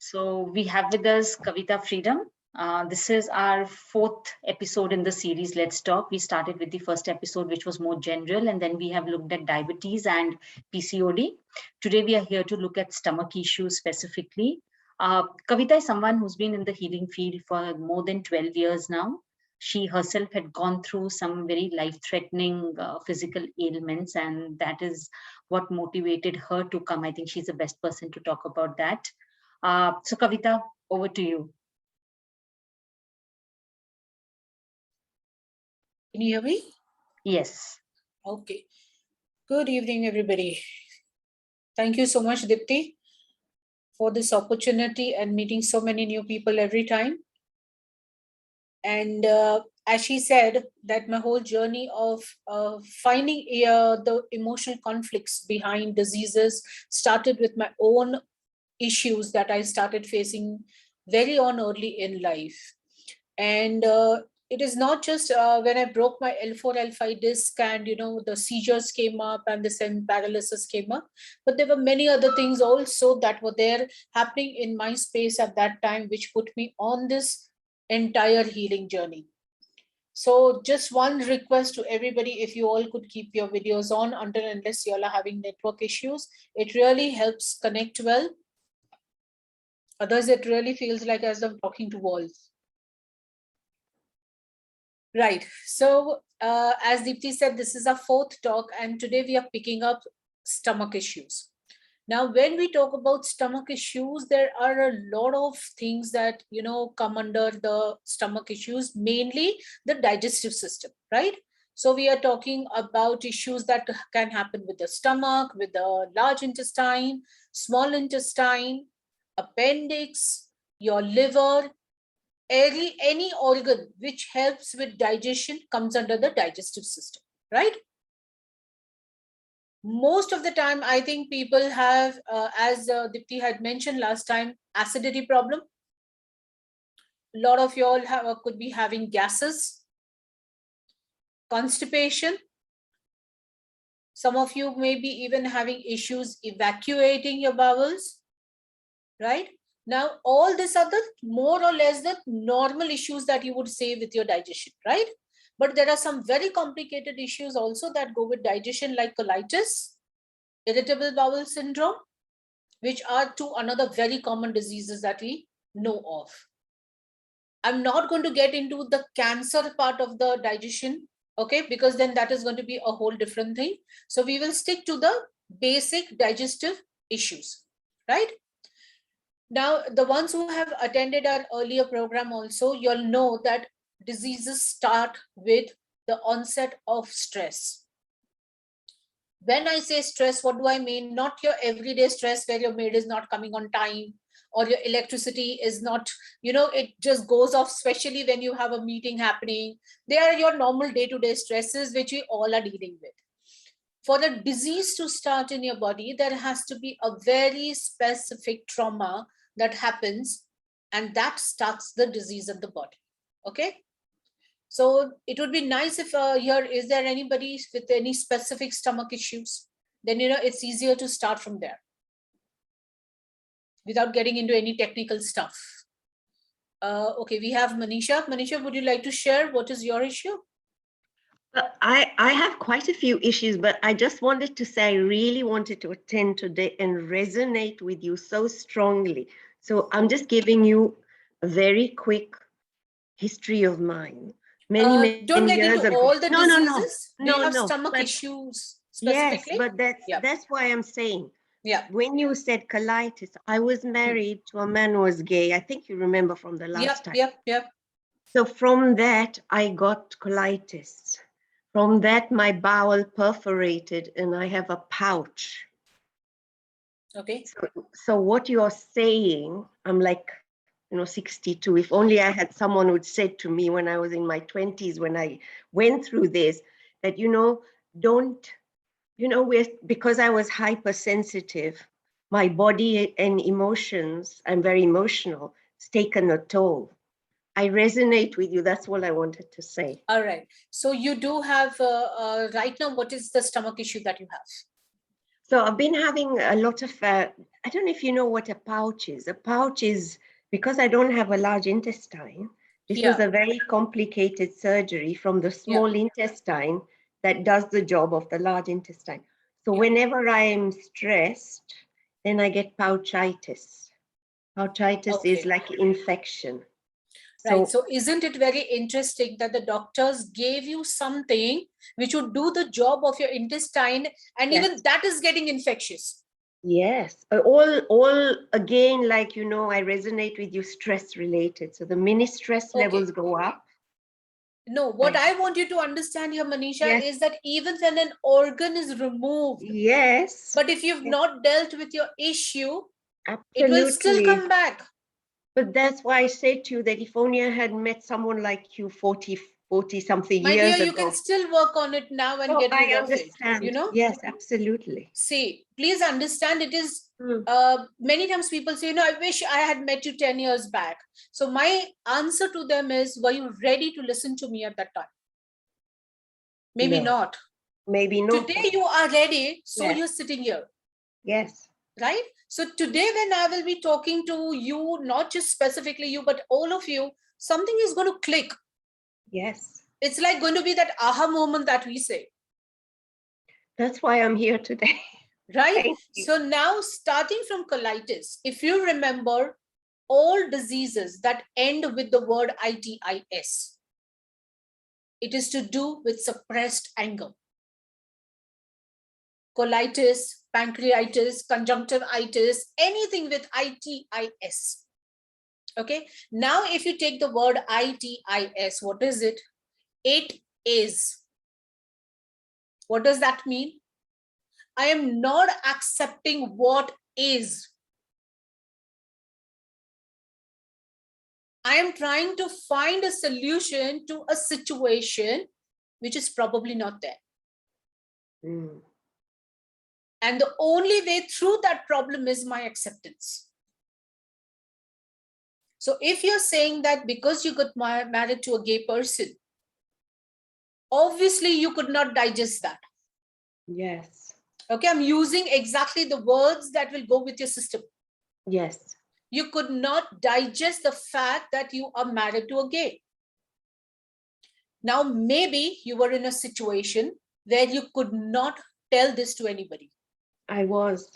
So we have with us Kavita Freedom. This is our fourth episode in the series Let's Talk. We started with the first episode, which was more general, and then we have looked at diabetes and PCOD. Today we are here to look at stomach issues specifically. Kavita is someone who's been in the healing field for more than 12 years now. She herself had gone through some very life-threatening physical ailments, and that is what motivated her to come. I think she's the best person to talk about that. So Kavita, over to you. Can you hear me? Yes. Okay. Good evening, everybody. Thank you so much, Dipti, for this opportunity and meeting so many new people every time. And as she said, that my whole journey of finding the emotional conflicts behind diseases started with my own issues that I started facing very early in life. And it is not just when I broke my L4, L5 disc and, the seizures came up and the sudden paralysis came up, but there were many other things also that were there happening in my space at that time, which put me on this entire healing journey. So just one request to everybody, if you all could keep your videos on until unless you all are having network issues, it really helps connect well. Otherwise, it really feels like as I'm talking to walls. Right. So as Deepti said, this is our fourth talk, and today we are picking up stomach issues. Now, when we talk about stomach issues, there are a lot of things that, come under the stomach issues, mainly the digestive system, right? So we are talking about issues that can happen with the stomach, with the large intestine, small intestine, appendix, your liver, any organ which helps with digestion comes under the digestive system, right? Most of the time, I think people have, as Dipti had mentioned last time, acidity problem. A lot of you all could be having gases, constipation. Some of you may be even having issues evacuating your bowels, right? Now, all these are the more or less the normal issues that you would say with your digestion, right? But there are some very complicated issues also that go with digestion, like colitis, irritable bowel syndrome, which are two another very common diseases that we know of. I'm not going to get into the cancer part of the digestion, okay, because then that is going to be a whole different thing. So we will stick to the basic digestive issues, right? Now, the ones who have attended our earlier program also, you'll know that diseases start with the onset of stress. When I say stress, what do I mean? Not your everyday stress where your maid is not coming on time or your electricity is not, it just goes off, especially when you have a meeting happening. They are your normal day-to-day stresses, which we all are dealing with. For a disease to start in your body, there has to be a very specific trauma that happens, and that starts the disease of the body. Okay. So it would be nice if here, is there anybody with any specific stomach issues? Then, it's easier to start from there without getting into any technical stuff. Okay, we have Manisha. Manisha, would you like to share what is your issue? I have quite a few issues, but I just wanted to say I really wanted to attend today and resonate with you so strongly. So I'm just giving you a very quick history of mine. Many don't get years into ago. all the No, diseases. Do you have no. stomach But issues yes, specifically? but that's why I'm saying. Yeah. When you said colitis, I was married to a man who was gay. I think you remember from the last time. Yep. So from that, I got colitis. From that, my bowel perforated and I have a pouch. Okay. So what you're saying, I'm like, 62. If only I had someone who'd said to me when I was in my 20s, when I went through this, that, because I was hypersensitive, my body and emotions, I'm very emotional, it's taken a toll. I resonate with you. That's all I wanted to say. All right. So you do have, right now, what is the stomach issue that you have? So I've been having a lot of, I don't know if you know what a pouch is. A pouch is, because I don't have a large intestine, this was Yeah. a very complicated surgery from the small intestine that does the job of the large intestine. So Yeah. whenever I'm stressed, then I get pouchitis. Pouchitis is Okay. like infection. Right. So isn't it very interesting that the doctors gave you something which would do the job of your intestine, and Yes. even that is getting infectious? Yes, all again, like, you know, I resonate with you, stress related. So the mini stress Okay. levels go up. No, what Right. I want you to understand here, Manisha, Yes. is that even when an organ is removed, Yes, but if you've not dealt with your issue, it will still absolutely. come back. But that's why I said to you that if only I had met someone like you 40 something My dear, years you can ago. still work on it now and Oh, get rid I of it, understand. you know? Yes, absolutely. See, please understand, it is Mm. many times people say, you know, I wish I had met you 10 years back. So my answer to them is, were you ready to listen to me at that time? Maybe No. not. Maybe not. Today you are ready, so Yes. you're sitting here. Yes. Right? So today when I will be talking to you, not just specifically you, but all of you, something is going to click. Yes. It's like going to be that aha moment that we say. That's why I'm here today. Right? Thank you. So now starting from colitis, if you remember, all diseases that end with the word itis, it is to do with suppressed anger. Colitis, pancreatitis, conjunctivitis, anything with itis. Okay. Now, if you take the word itis, what is it? It is. What does that mean? I am not accepting what is. I am trying to find a solution to a situation which is probably not there. Mm. And the only way through that problem is my acceptance. So if you're saying that because you got married to a gay person, obviously you could not digest that. Yes. Okay, I'm using exactly the words that will go with your system. Yes. You could not digest the fact that you are married to a gay. Now, maybe you were in a situation where you could not tell this to anybody. I was.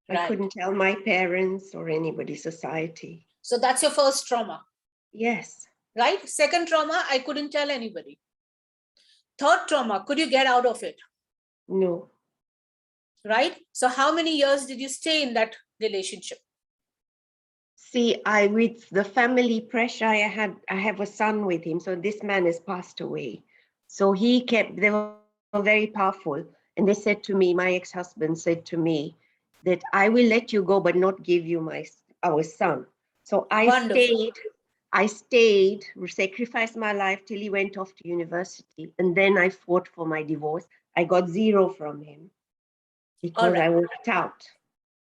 Right. I couldn't tell my parents or anybody, society. So that's your first trauma. Yes. Right? Second trauma, I couldn't tell anybody. Third trauma, could you get out of it? No. Right? So how many years did you stay in that relationship? See, with the family pressure, I have a son with him. So this man has passed away. So they were very powerful. And they said to me, my ex-husband said to me that I will let you go, but not give you our son. So I stayed, sacrificed my life till he went off to university. And then I fought for my divorce. I got 0 from him because I walked out.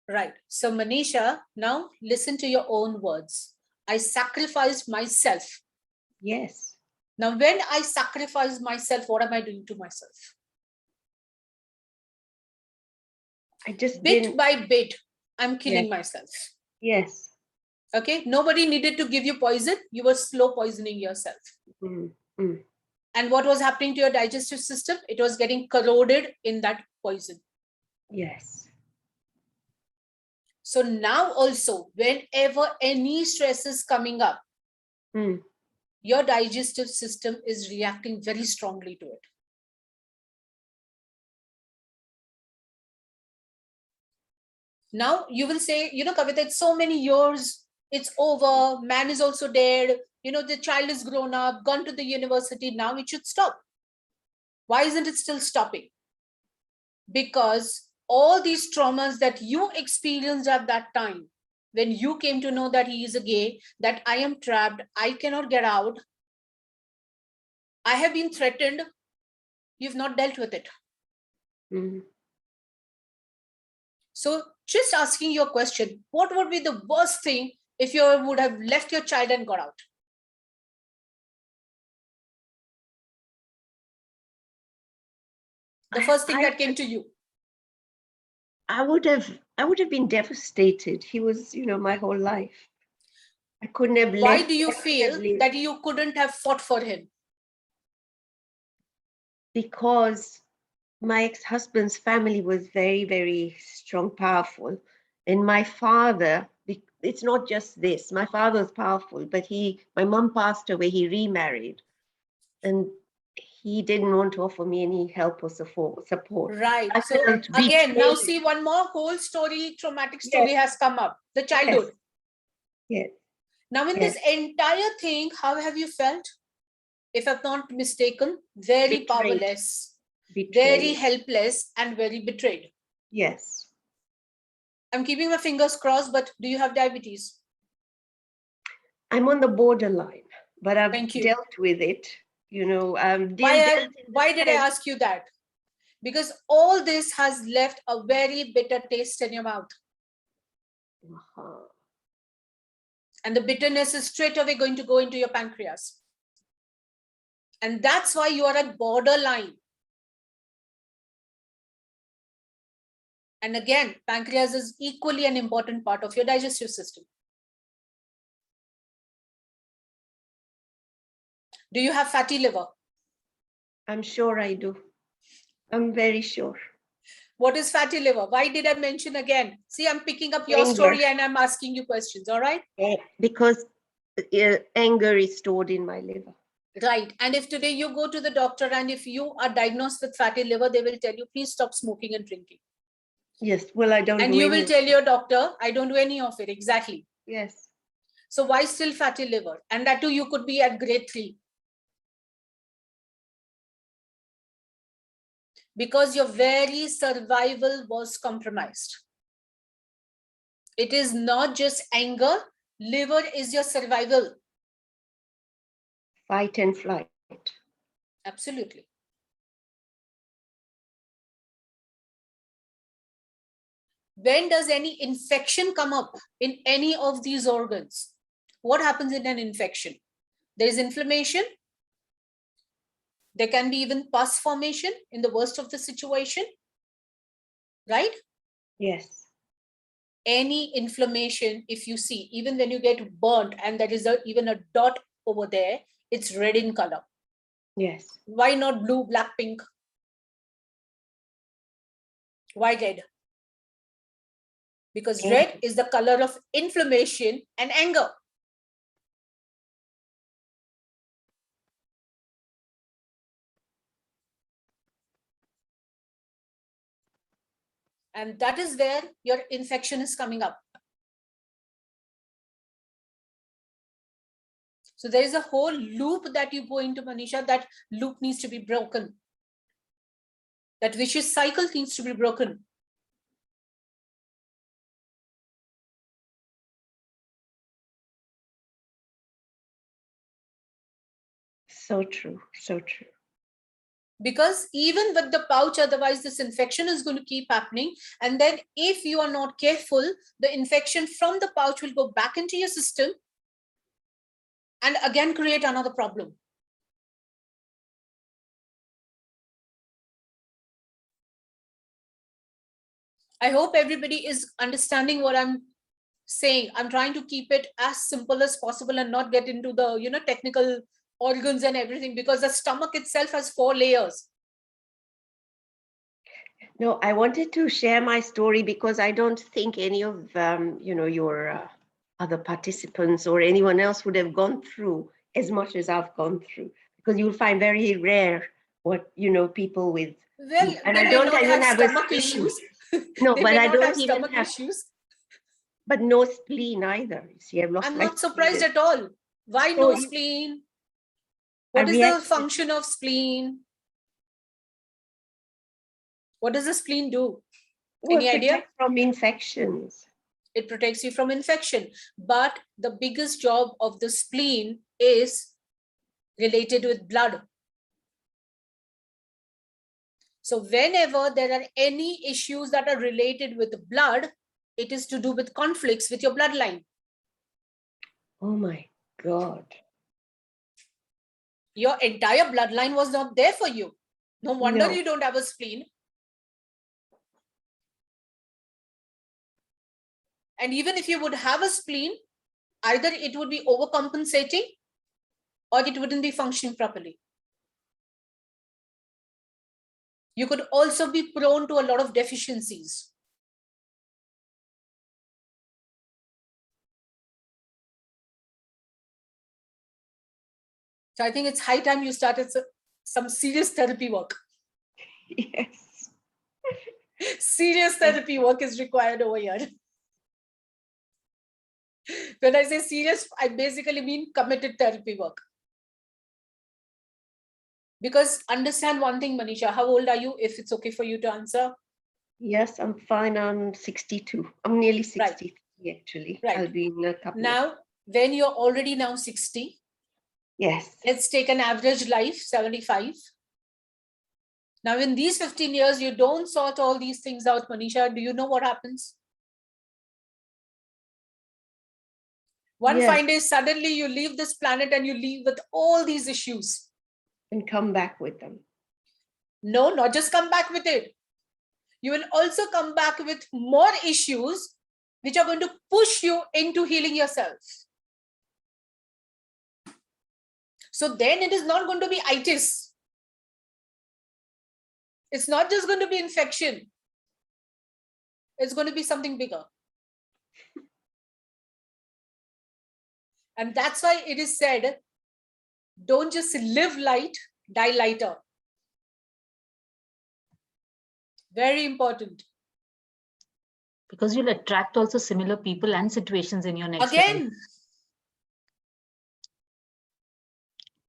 Right. So Manisha, now listen to your own words. I sacrificed myself. Yes. Now, when I sacrifice myself, what am I doing to myself? I just bit by bit, I'm killing myself. Yes. Okay. Nobody needed to give you poison. You were slow poisoning yourself. And what was happening to your digestive system? It was getting corroded in that poison. Yes. So now also, whenever any stress is coming up, your digestive system is reacting very strongly to it. Now you will say, you know, Kavita, it's so many years, it's over, man is also dead, you know, the child is grown up, gone to the university, now it should stop. Why isn't it still stopping? Because all these traumas that you experienced at that time, when you came to know that he is a gay, that I am trapped, I cannot get out, I have been threatened, you've not dealt with it. So just asking your question, what would be the worst thing if you would have left your child and got out? The first thing that came to you. I would have been devastated. He was, my whole life. I couldn't have Why left. do you I couldn't have feel lived that you couldn't have fought for him? because my ex-husband's family was very, very strong, powerful. And my father, it's not just this, my father was powerful, but my mom passed away, he remarried. And he didn't want to offer me any help or support. Right. I So felt again, now betrayed. see one more whole story, traumatic story has come up, the childhood. Yes. Now in Yes. this entire thing, how have you felt? If I'm not mistaken, very Betrayed. powerless, Betrayed. very helpless, and very betrayed. Yes. I'm keeping my fingers crossed, but do you have diabetes? I'm on the borderline, but I've Thank you. dealt with it. Why did I ask you that? Because all this has left a very bitter taste in your mouth. And the bitterness is straight away going to go into your pancreas. And that's why you are at borderline. And again, pancreas is equally an important part of your digestive system. Do you have fatty liver? I'm sure I do. I'm very sure. What is fatty liver? Why did I mention again? See, I'm picking up your Anger. story and I'm asking you questions, all right? Because anger is stored in my liver. Right. And if today you go to the doctor and if you are diagnosed with fatty liver, they will tell you, please stop smoking and drinking. Yes, well, I don't and do you any will of tell it. your doctor, I don't do any of it. Exactly. Yes. So why still fatty liver? And that too, you could be at grade 3. Because your very survival was compromised. It is not just anger. Liver is your survival. Fight and flight. Absolutely. When does any infection come up in any of these organs? What happens in an infection? There is inflammation. There can be even pus formation in the worst of the situation, right? Yes. Any inflammation, if you see, even when you get burnt and there is even a dot over there, it's red in color. Yes. Why not blue, black, pink? Why red? Because red is the color of inflammation and anger. And that is where your infection is coming up. So there is a whole loop that you go into, Manisha. That loop needs to be broken. That vicious cycle needs to be broken. So true. So true. Because even with the pouch, otherwise this infection is going to keep happening. And then if you are not careful, the infection from the pouch will go back into your system and again create another problem. I hope everybody is understanding what I'm saying. I'm trying to keep it as simple as possible and not get into the technical organs and everything, because the stomach itself has 4 layers. No, I wanted to share my story because I don't think any of your other participants or anyone else would have gone through as much as I've gone through, because you'll find very rare what people with. Well, and they I may don't not even have have stomach a issues. No, They but may I not don't have even stomach have. issues. But no spleen either. See, I've lost I'm my not surprised spleen. at all. Why So no spleen? What I is the reacted- function of spleen? What does the spleen do? Any idea? Protect from infections. It protects you from infection. But the biggest job of the spleen is related with blood. So whenever there are any issues that are related with blood, it is to do with conflicts with your bloodline. Oh my God. Your entire bloodline was not there for you. No wonder No. you don't have a spleen. And even if you would have a spleen, either it would be overcompensating or it wouldn't be functioning properly. You could also be prone to a lot of deficiencies. So I think it's high time you started some serious therapy work. Yes. Serious therapy work is required over here. When I say serious, I basically mean committed therapy work. Because understand one thing, Manisha, how old are you, if it's okay for you to answer? Yes, I'm fine. I'm 62. I'm nearly 63 actually. Right. I'll be in a couple of... Now, when you're already now 60, Yes. let's take an average life, 75. Now, in these 15 years, you don't sort all these things out, Manisha. Do you know what happens? One Yes. fine day, suddenly you leave this planet and you leave with all these issues. And come back with them. No, not just come back with it. You will also come back with more issues which are going to push you into healing yourself. So then it is not going to be itis. It's not just going to be infection. It's going to be something bigger. And that's why it is said, don't just live light, die lighter. Very important. Because you'll attract also similar people and situations in your next Again, life.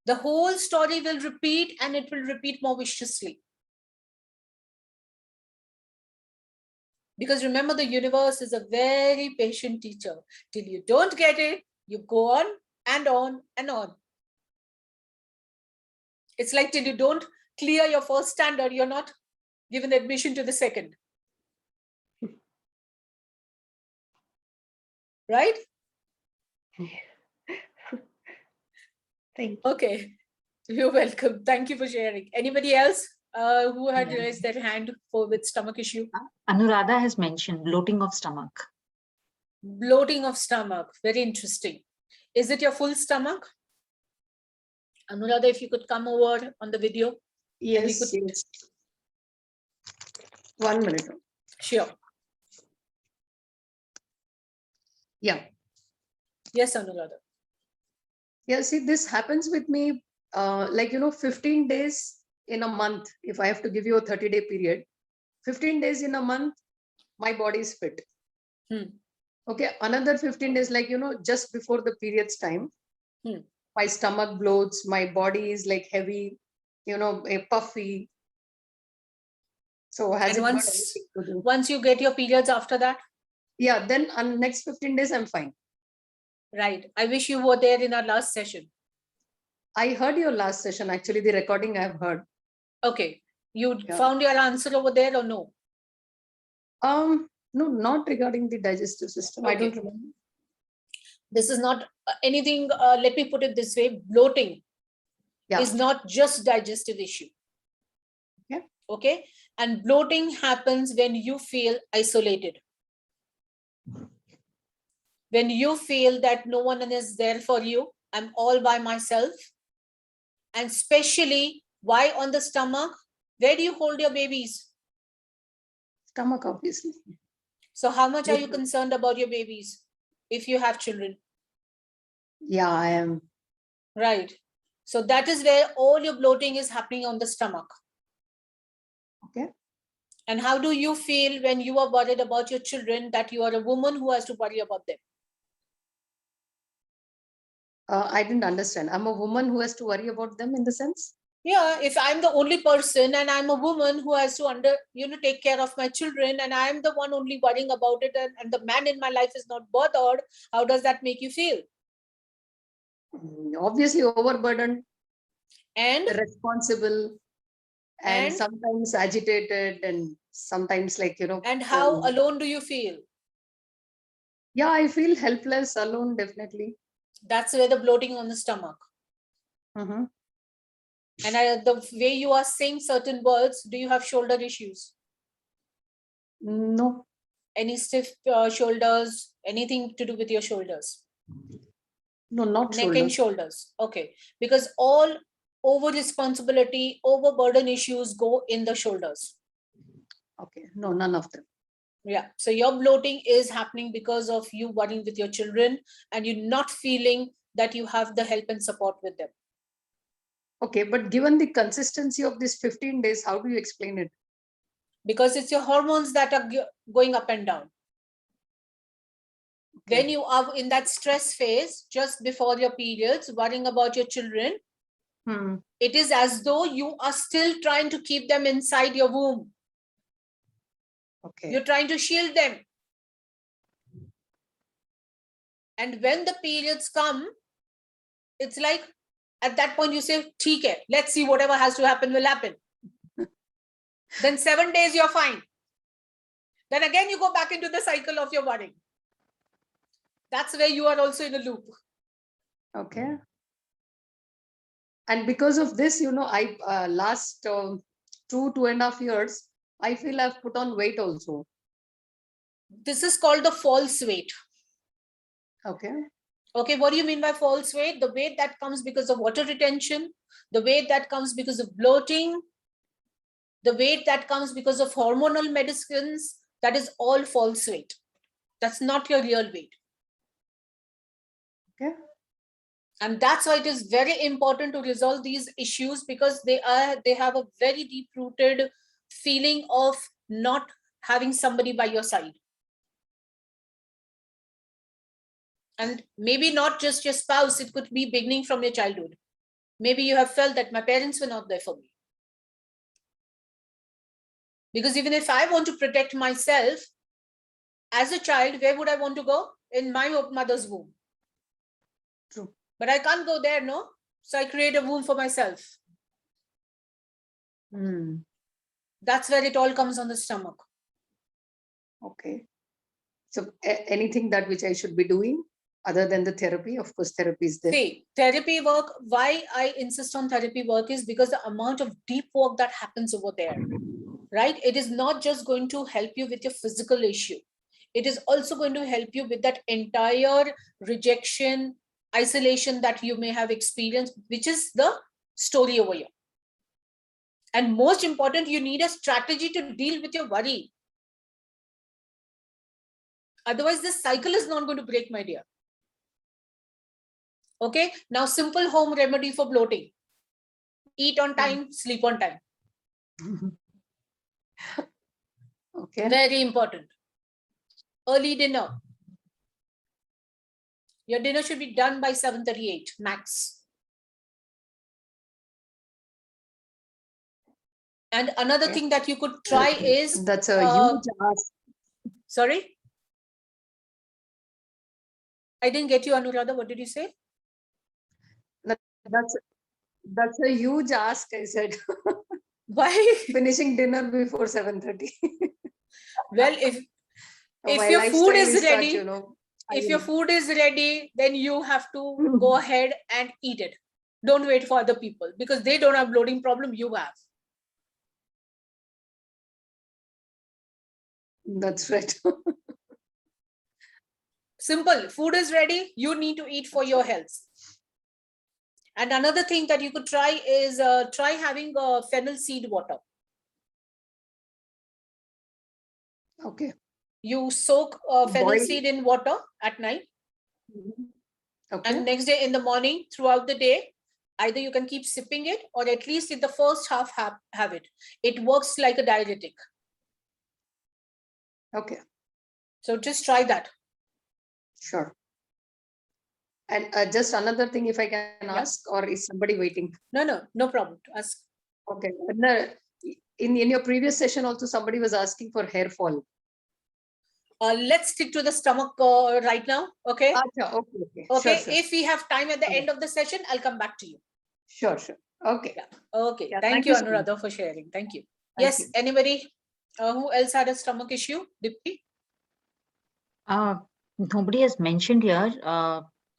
the whole story will repeat, and it will repeat more viciously. Because remember, the universe is a very patient teacher. Till you don't get it, you go on and on and on. It's like till you don't clear your first standard, you're not given admission to the second. Right? Thank you. Okay. You're welcome. Thank you for sharing. Anybody else who had raised their hand with stomach issue? Anuradha has mentioned bloating of stomach. Bloating of stomach. Very interesting. Is it your full stomach? Anuradha, if you could come over on the video. Yes, yes. 1 minute. Sure. Yeah. Yes, Anuradha. Yeah, see, this happens with me, 15 days in a month. If I have to give you a 30-day period, 15 days in a month, my body is fit. Okay, another 15 days, just before the period's time, my stomach bloats, my body is like heavy, puffy. So has And it got once, anything to do? once you get your periods after that? Yeah, then on next 15 days, I'm fine. Right. I wish you were there in our last session. I heard your last session, actually, the recording I have heard. Okay. You found your answer over there or no? No, not regarding the digestive system. Okay. I don't remember. This is not anything, let me put it this way, bloating is not just digestive issue. Yeah. Okay. And bloating happens when you feel isolated. When you feel that no one is there for you, I'm all by myself. And especially, why on the stomach? Where do you hold your babies? Stomach, obviously. So how much are you concerned about your babies if you have children? Yeah, I am. Right. So that is where all your bloating is happening on the stomach. Okay. And how do you feel when you are worried about your children, that you are a woman who has to worry about them? I didn't understand. I'm a woman who has to worry about them in the sense? Yeah, if I'm the only person and I'm a woman who has to take care of my children, and I'm the one only worrying about it, and the man in my life is not bothered, how does that make you feel? Obviously overburdened And responsible and sometimes agitated and sometimes and how alone do you feel? Yeah, I feel helpless, alone, definitely. That's where the bloating on the stomach. Mm-hmm. And the way you are saying certain words, do you have shoulder issues? No. Any stiff shoulders, anything to do with your shoulders? No, not Neck and shoulders. shoulders. Okay. Because all over responsibility, overburden issues go in the shoulders. Okay, no, none of them. Yeah. So your bloating is happening because of you worrying with your children and you not feeling that you have the help and support with them. Okay, but given the consistency of this 15 days, how do you explain it? Because it's your hormones that are going up and down. Okay. When you are in that stress phase, just before your periods, worrying about your children, Hmm. it is as though you are still trying to keep them inside your womb. Okay. You're trying to shield them. And when the periods come, it's like at that point you say, "Theek hai, let's see, whatever has to happen will happen." Then 7 days you're fine. Then again you go back into the cycle of your worrying. That's where you are also in a loop. Okay. And because of this, I last 2.5 years, I feel I've put on weight also. This is called the false weight. Okay. Okay, what do you mean by false weight? The weight that comes because of water retention, the weight that comes because of bloating, the weight that comes because of hormonal medicines, that is all false weight. That's not your real weight. Okay. And that's why it is very important to resolve these issues, because they have a very deep-rooted feeling of not having somebody by your side. And maybe not just your spouse, it could be beginning from your childhood. Maybe you have felt that my parents were not there for me. Because even if I want to protect myself as a child, where would I want to go? In my mother's womb. True. But I can't go there, no? So I create a womb for myself. Hmm. That's where it all comes on the stomach. Okay. So anything that which I should be doing other than the therapy? Of course, therapy is there. See, therapy work, why I insist on therapy work is because the amount of deep work that happens over there, right? It is not just going to help you with your physical issue. It is also going to help you with that entire rejection, isolation that you may have experienced, which is the story over here. And most important, you need a strategy to deal with your worry. Otherwise, this cycle is not going to break, my dear. Okay, now simple home remedy for bloating. Eat on time, sleep on time. Okay. Very important. Early dinner. Your dinner should be done by 7:38 max. And another thing that you could try is... That's a huge ask. Sorry? I didn't get you, Anuradha. What did you say? That's a huge ask, I said. Why? Finishing dinner before 7:30. Well, if My your food lifestyle is such, ready, I if your will- food is ready, then you have to go ahead and eat it. Don't wait for other people, because they don't have bloating problem, you have. That's right. Simple. Food is ready, you need to eat for your health. And another thing that you could try is try having fennel seed water. Okay. You soak fennel Boil. seed in water at night, Okay. and next day in the morning, throughout the day, either you can keep sipping it, or at least in the first half have it. It works like a diuretic. Okay. So just try that. Sure. And just another thing, if I can ask, or is somebody waiting? No problem. Ask. Okay. No, in your previous session also, somebody was asking for hair fall. Let's stick to the stomach right now. Okay. Achha, okay. Okay. Sure. If we have time at the Okay. end of the session, I'll come back to you. Sure. Okay. Yeah. Okay. Yeah, Thank thank you, you so much. Anuradha, for sharing. Thank you. Thank Yes. you. Anybody who else had a stomach issue? Dipti? Nobody has mentioned here.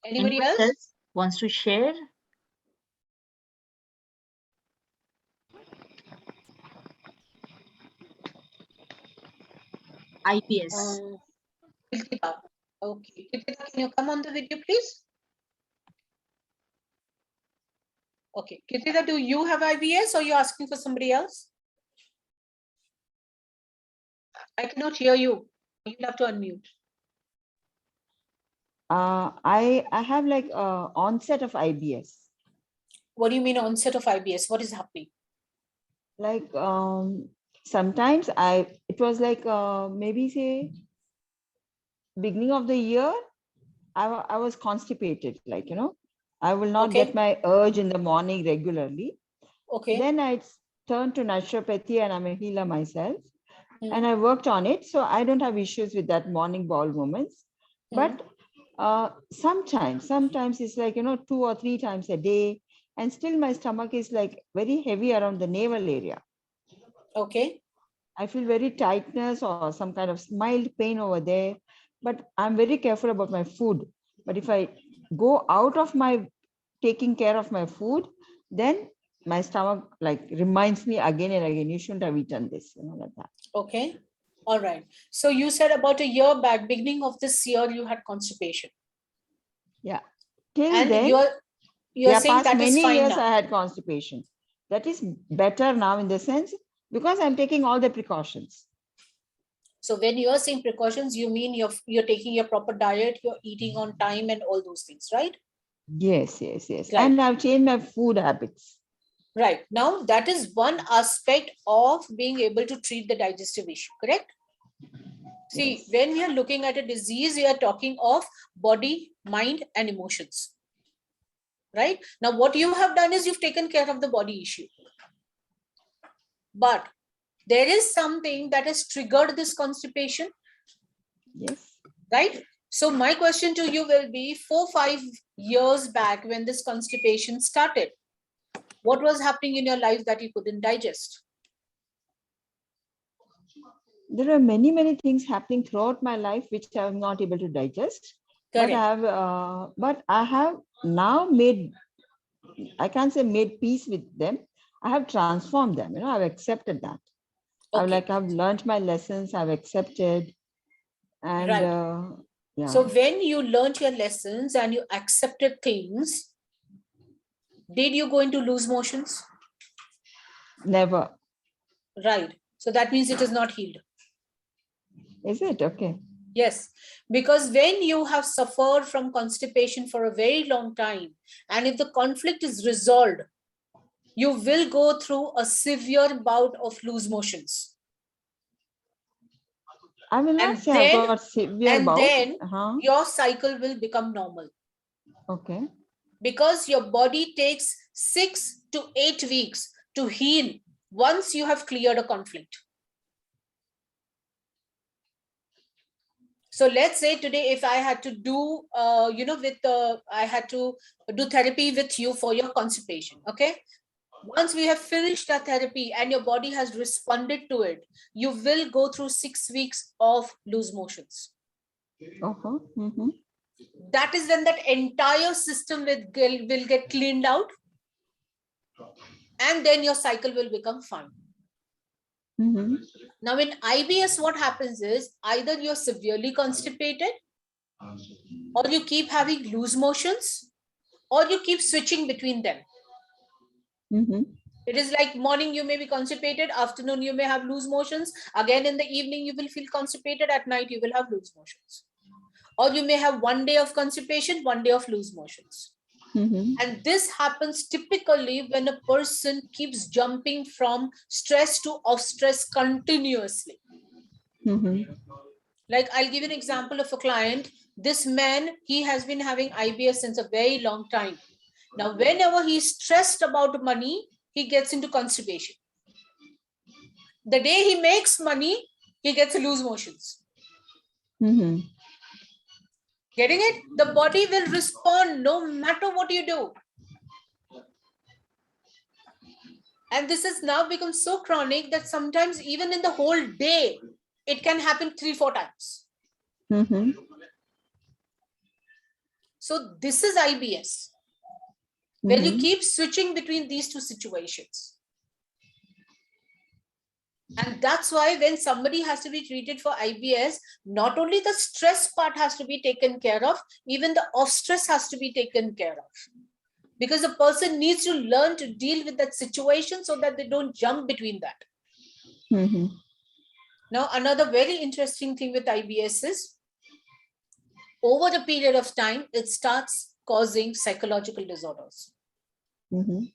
Anybody Anyone else? wants to share? IBS. Kritika. Okay. Kritika, can you come on the video, please? Okay. Kritika, do you have IBS or are you asking for somebody else? I cannot hear you. You'll have to unmute. I have like onset of IBS. What do you mean onset of IBS? What is happening? Like sometimes it was like maybe say beginning of the year, I was constipated, like, you know, I will not Okay. get my urge in the morning regularly. Okay. Then I turned to naturopathy and I'm a healer myself. Hmm. And I worked on it. So I don't have issues with that morning bowel movements. But sometimes it's like, you know, 2 or 3 times a day. And still my stomach is like very heavy around the navel area. Okay. I feel very tightness or some kind of mild pain over there. But I'm very careful about my food. But if I go out of my taking care of my food, then my stomach like reminds me again and again, you shouldn't have eaten this, you know, like that. Okay. All right. So you said about a year back, beginning of this year, you had constipation. Yeah. Till And then, you're saying past that is many fine years now. I had constipation. That is better now in the sense because I'm taking all the precautions. So when you're saying precautions, you mean you're taking your proper diet, you're eating on time and all those things, right? Yes. Right. And I've changed my food habits. Right. Now, that is one aspect of being able to treat the digestive issue, correct? See, Yes. when we are looking at a disease, we are talking of body, mind, and emotions. Right? Now, what you have done is you've taken care of the body issue. But there is something that has triggered this constipation. Yes. Right? So my question to you will be 4-5 years back when this constipation started, what was happening in your life that you couldn't digest? There are many things happening throughout my life which I'm not able to digest. Correct. But I have now made, I can't say made peace with them. I have transformed them. You know, I've accepted that. Okay. I've learned my lessons. I've accepted, and Right. yeah. So when you learned your lessons and you accepted things, did you go into loose motions? Never. Right. So that means it is not healed. Is it? Okay. Yes, because when you have suffered from constipation for a very long time, and if the conflict is resolved, you will go through a severe bout of loose motions. I will not And say then, I've got severe bout. your cycle will become normal. Okay. Because your body takes 6 to 8 weeks to heal once you have cleared a conflict. So let's say today, if I had to do, I had to do therapy with you for your constipation, okay? Once we have finished that therapy and your body has responded to it, you will go through 6 weeks of loose motions. Mm-hmm. That is when that entire system will get cleaned out, and then your cycle will become fine. Mm-hmm. Now in IBS, what happens is either you're severely constipated, or you keep having loose motions, or you keep switching between them. Mm-hmm. It is like morning you may be constipated, afternoon you may have loose motions, again in the evening you will feel constipated, at night you will have loose motions. Or you may have 1 day of constipation, 1 day of loose motions. Mm-hmm. And this happens typically when a person keeps jumping from stress to off stress continuously. Mm-hmm. Like I'll give you an example of a client. This man, he has been having IBS since a very long time. Now, whenever he's stressed about money, he gets into constipation. The day he makes money, he gets loose motions. Mm-hmm. Getting it? The body will respond no matter what you do. And this has now become so chronic that sometimes even in the whole day, it can happen 3-4 times. Mm-hmm. So this is IBS, where you keep switching between these two situations. And that's why when somebody has to be treated for IBS, not only the stress part has to be taken care of, even the off stress has to be taken care of. Because the person needs to learn to deal with that situation so that they don't jump between that. Mhm. Now, another very interesting thing with IBS is over a period of time, it starts causing psychological disorders. Mhm.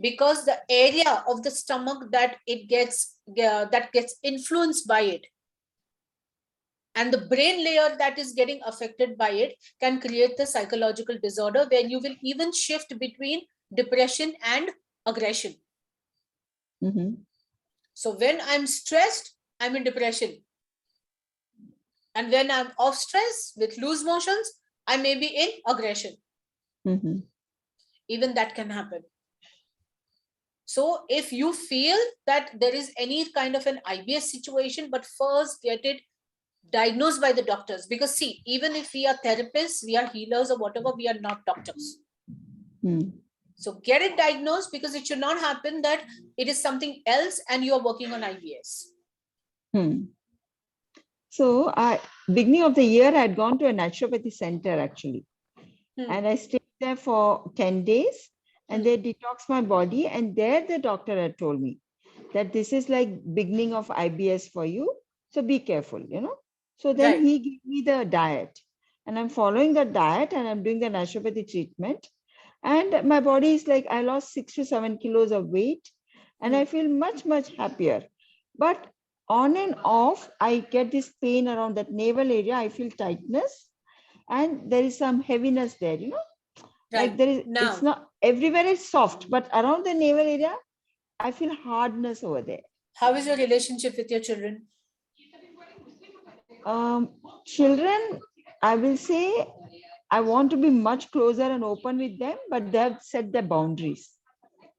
Because the area of the stomach that gets influenced by it, and the brain layer that is getting affected by it, can create the psychological disorder where you will even shift between depression and aggression. Mhm. So when I'm stressed, I'm in depression. And when I'm off stress with loose motions, I may be in aggression. Mhm. Even that can happen. So if you feel that there is any kind of an IBS situation, but first get it diagnosed by the doctors. Because see, even if we are therapists, we are healers or whatever, we are not doctors. Mm. So get it diagnosed, because it should not happen that it is something else and you are working on IBS. Hmm. So beginning of the year, I had gone to a naturopathy center actually. And I stayed there for 10 days and they detoxed my body. And there the doctor had told me that this is like beginning of IBS for you. So be careful, you know. So then Right. he gave me the diet and I'm following the diet and I'm doing the naturopathy treatment. And my body is like, I lost 6 to 7 kilos of weight and I feel much, much happier. But on and off, I get this pain around that navel area. I feel tightness and there is some heaviness there, you know. Right. Like there is, Now, it's not everywhere is soft, but around the navel area, I feel hardness over there. how is your relationship with your children? Children, I will say, I want to be much closer and open with them, but they have set their boundaries.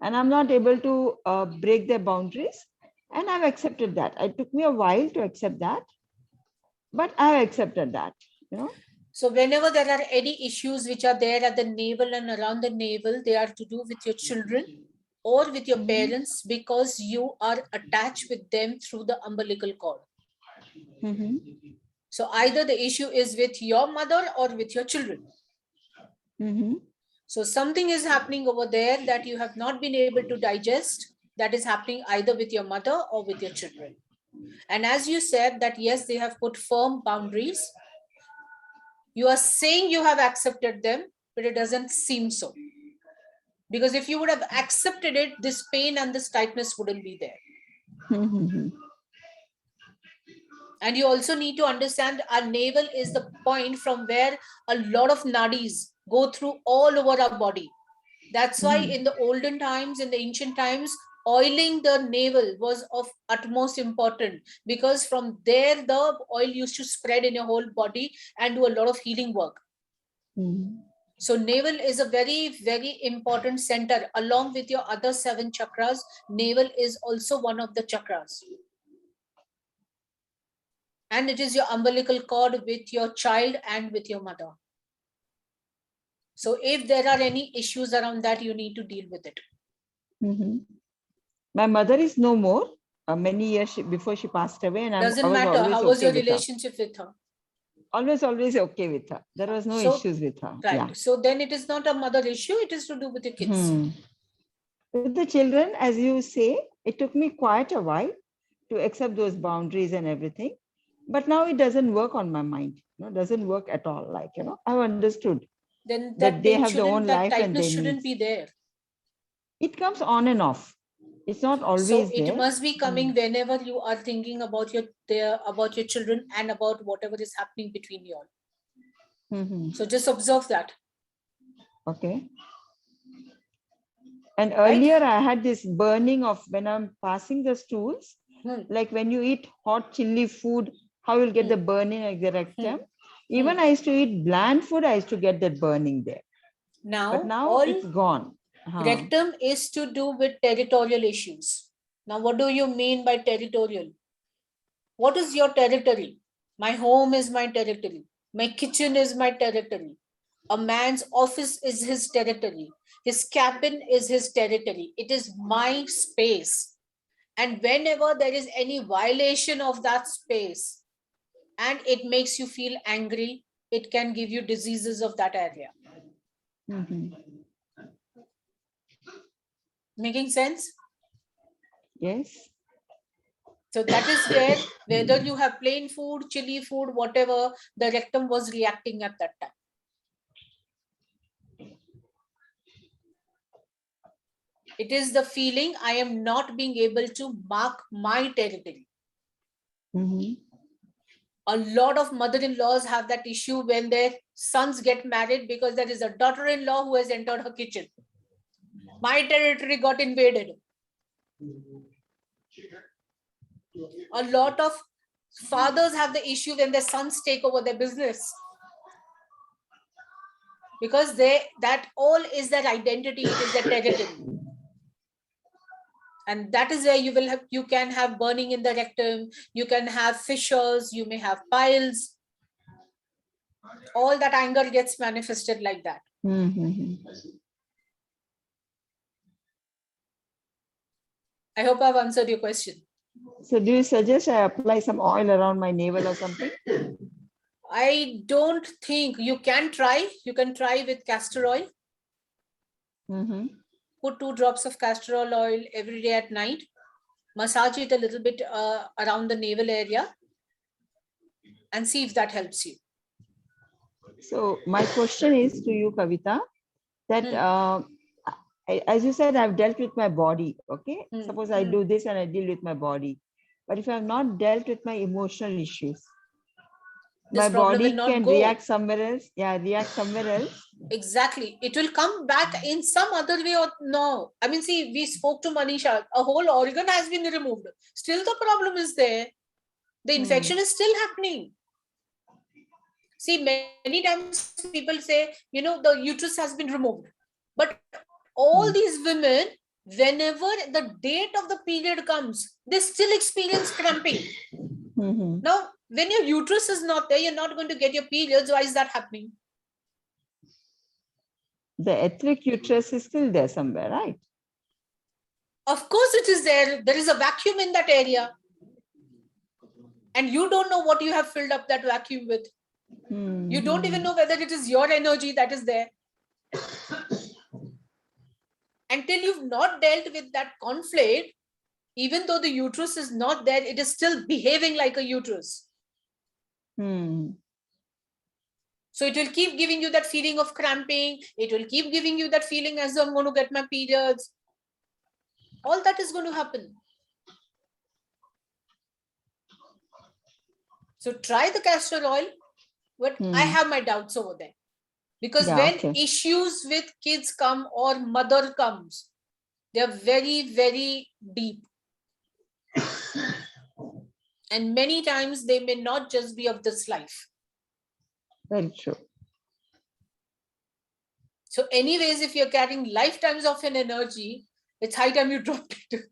And I'm not able to break their boundaries. And I've accepted that. It took me a while to accept that, but I've accepted that, you know. So whenever there are any issues which are there at the navel and around the navel, they are to do with your children or with your parents, because you are attached with them through the umbilical cord. So either the issue is with your mother or with your children. So something is happening over there that you have not been able to digest, that is happening either with your mother or with your children. And as you said that, yes, they have put firm boundaries. You are saying you have accepted them, but it doesn't seem so. Because if you would have accepted it, this pain and this tightness wouldn't be there. And you also need to understand our navel is the point from where a lot of nadis go through all over our body. That's why in the olden times, in the ancient times, oiling the navel was of utmost important, because from there the oil used to spread in your whole body and do a lot of healing work. So navel is a very, very important center. Along with your other 7 chakras, navel is also one of the chakras. And it is your umbilical cord with your child and with your mother. So if there are any issues around that, you need to deal with it. My mother is no more. Many years before she passed away, and Doesn't I was matter. always How was okay your with relationship with her? Always okay with her. There was no issues with her. Right. Yeah. So then it is not a mother issue. It is to do with the kids. With the children, as you say, it took me quite a while to accept those boundaries and everything. But now it doesn't work on my mind. It doesn't work at all. Like, I've understood Then that they have their own life and tightness they shouldn't need. be there. It comes on and off. It's not always so it there. must be coming whenever you are thinking about your children and about whatever is happening between you all. So just observe that. Okay. And earlier I had this burning of when I'm passing the stools, like when you eat hot chili food, how you'll get the burning like the rectum. Even I used to eat bland food, I used to get that burning there. But now it's gone. Rectum is to do with territorial issues. Now, what do you mean by territorial? What is your territory? My home is my territory. My kitchen is my territory. A man's office is his territory. His cabin is his territory. It is my space. And whenever there is any violation of that space and it makes you feel angry, it can give you diseases of that area. Mhm. Making sense? Yes. So that is where, whether you have plain food, chili food, whatever, the rectum was reacting at that time. It is the feeling I am not being able to mark my territory. Mhm. A lot of mother-in-laws have that issue when their sons get married because there is a daughter-in-law who has entered her kitchen. My territory got invaded. A lot of fathers have the issue when their sons take over their business. Because that all is their identity, it is their territory. And that is where you can have burning in the rectum, you can have fissures, you may have piles. All that anger gets manifested like that. Mhm. I hope I've answered your question. So do you suggest I apply some oil around my navel or something? I don't think you can try. You can try with castor oil. Mm-hmm. Put 2 drops of castor oil every day at night. Massage it a little bit around the navel area and see if that helps you. So my question is to you, Kavita, that as you said, I've dealt with my body. Okay. Suppose I do this and I deal with my body. But if I've not dealt with my emotional issues, this my problem body will not can go. react somewhere else. Yeah, react somewhere else. Exactly. It will come back in some other way or no. I mean, see, we spoke to Manisha. A whole organ has been removed. Still the problem is there. The infection is still happening. See, many times people say, you know, the uterus has been removed. But all these women, whenever the date of the period comes, they still experience cramping. Now, when your uterus is not there, you're not going to get your periods. Why is that happening? The etheric uterus is still there somewhere, right? Of course it is there. There is a vacuum in that area. And you don't know what you have filled up that vacuum with. You don't even know whether it is your energy that is there. Until you've not dealt with that conflict, even though the uterus is not there, it is still behaving like a uterus. So it will keep giving you that feeling of cramping. It will keep giving you that feeling as though I'm going to get my periods. All that is going to happen. So try the castor oil, but I have my doubts over there. Because when issues with kids come or mother comes, they are very, very deep. And many times they may not just be of this life. Very true. So anyways, if you're carrying lifetimes of an energy, it's high time you drop it.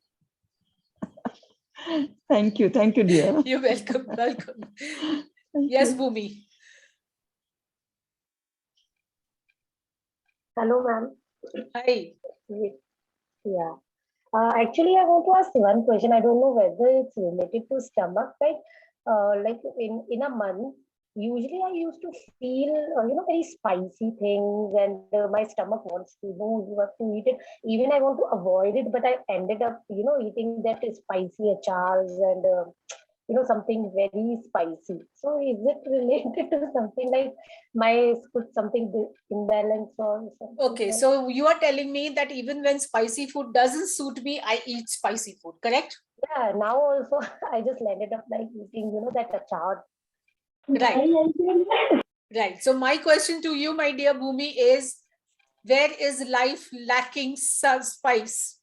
Thank you. Thank you, dear. You're welcome. Welcome. Yes, Bhumi. Hello, ma'am. Hi. Yeah. Actually, I want to ask one question. I don't know whether it's related to stomach, right? Like in a month, usually I used to feel, very spicy things, and my stomach wants to know you have to eat it. Even I want to avoid it, but I ended up, eating that spicy achars and something very spicy. So is it related to something like my something imbalance or something? Okay, so you are telling me that even when spicy food doesn't suit me, I eat spicy food, correct? Yeah, now also I just landed up like eating, that achar. Right. Right. So my question to you, my dear Bhumi, is where is life lacking spice?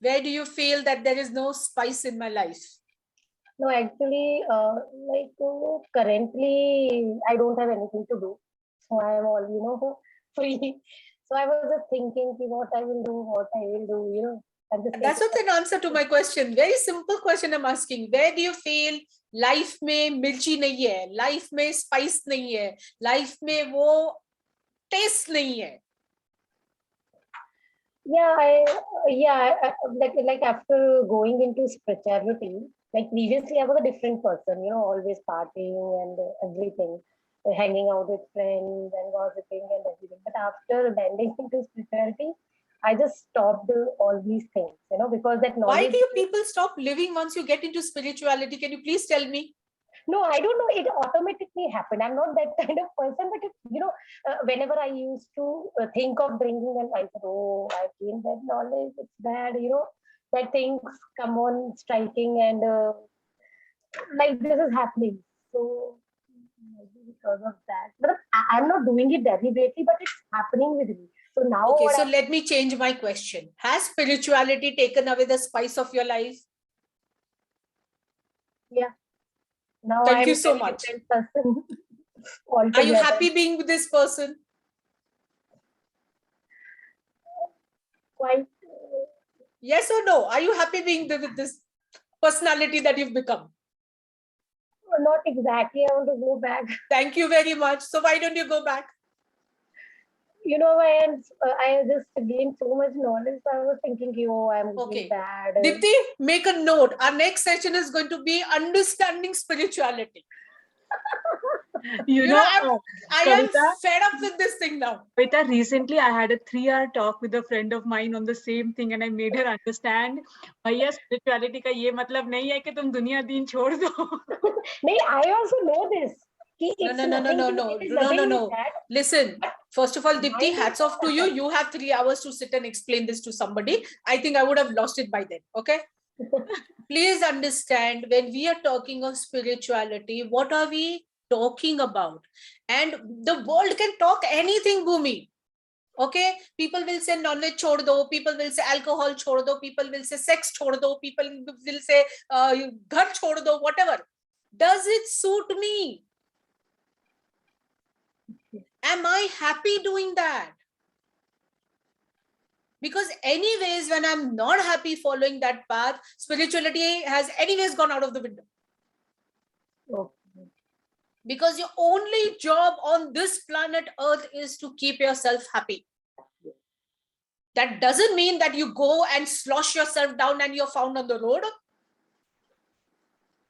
Where do you feel that there is no spice in my life? No, actually, currently I don't have anything to do. So I'm all, free. So I was just thinking what I will do, That's not an answer to my question. Very simple question I'm asking. Where do you feel life में मिर्ची नहीं है, life में spice नहीं है, life में वो taste नहीं है? Like after going into spirituality, like previously I was a different person, always partying and everything, hanging out with friends and gossiping and everything. But after landing into spirituality, I just stopped all these things, because that Why knowledge. do you people stop living once you get into spirituality? Can you please tell me? No, I don't know. It automatically happened. I'm not that kind of person, but whenever I used to think of drinking, and I said, "Oh, I gained that knowledge. It's bad." That things come on striking, and like this is happening. So maybe because of that, but I'm not doing it deliberately, but it's happening with me. So now, Okay, what so let me change my question. Has spirituality taken away the spice of your life? now Thank I'm you so very much. different person Are you altogether. happy being with this person? Quite. Yes or no? Are you happy being with this personality that you've become? Not exactly. I want to go back. Thank you very much. So why don't you go back? I just gained so much knowledge. So I was thinking, I'm Okay. bad. Dipti, make a note. Our next session is going to be understanding spirituality. You know, know, I am Kavita, fed up with this thing now. Kavita, recently I had a 3-hour talk with a friend of mine on the same thing, and I made her understand, भैया spirituality का ये मतलब नहीं है कि तुम दुनिया दीन छोड़ दो. No, I also know this. No. Listen, first of all, Dipti, Mind hats is off to you. You have 3 hours to sit and explain this to somebody. I think I would have lost it by then. Okay. Please understand, when we are talking of spirituality, what are we talking about? And the world can talk anything, Bhumi. Okay, people will say non-veg chhod do, people will say alcohol chhod do, people will say sex chhod do, people will say ghar chhod do, whatever. Does it suit me? Am I happy doing that? Because anyways, when I'm not happy following that path, spirituality has anyways gone out of the window. Okay. Because your only job on this planet Earth is to keep yourself happy. That doesn't mean that you go and slosh yourself down and you're found on the road.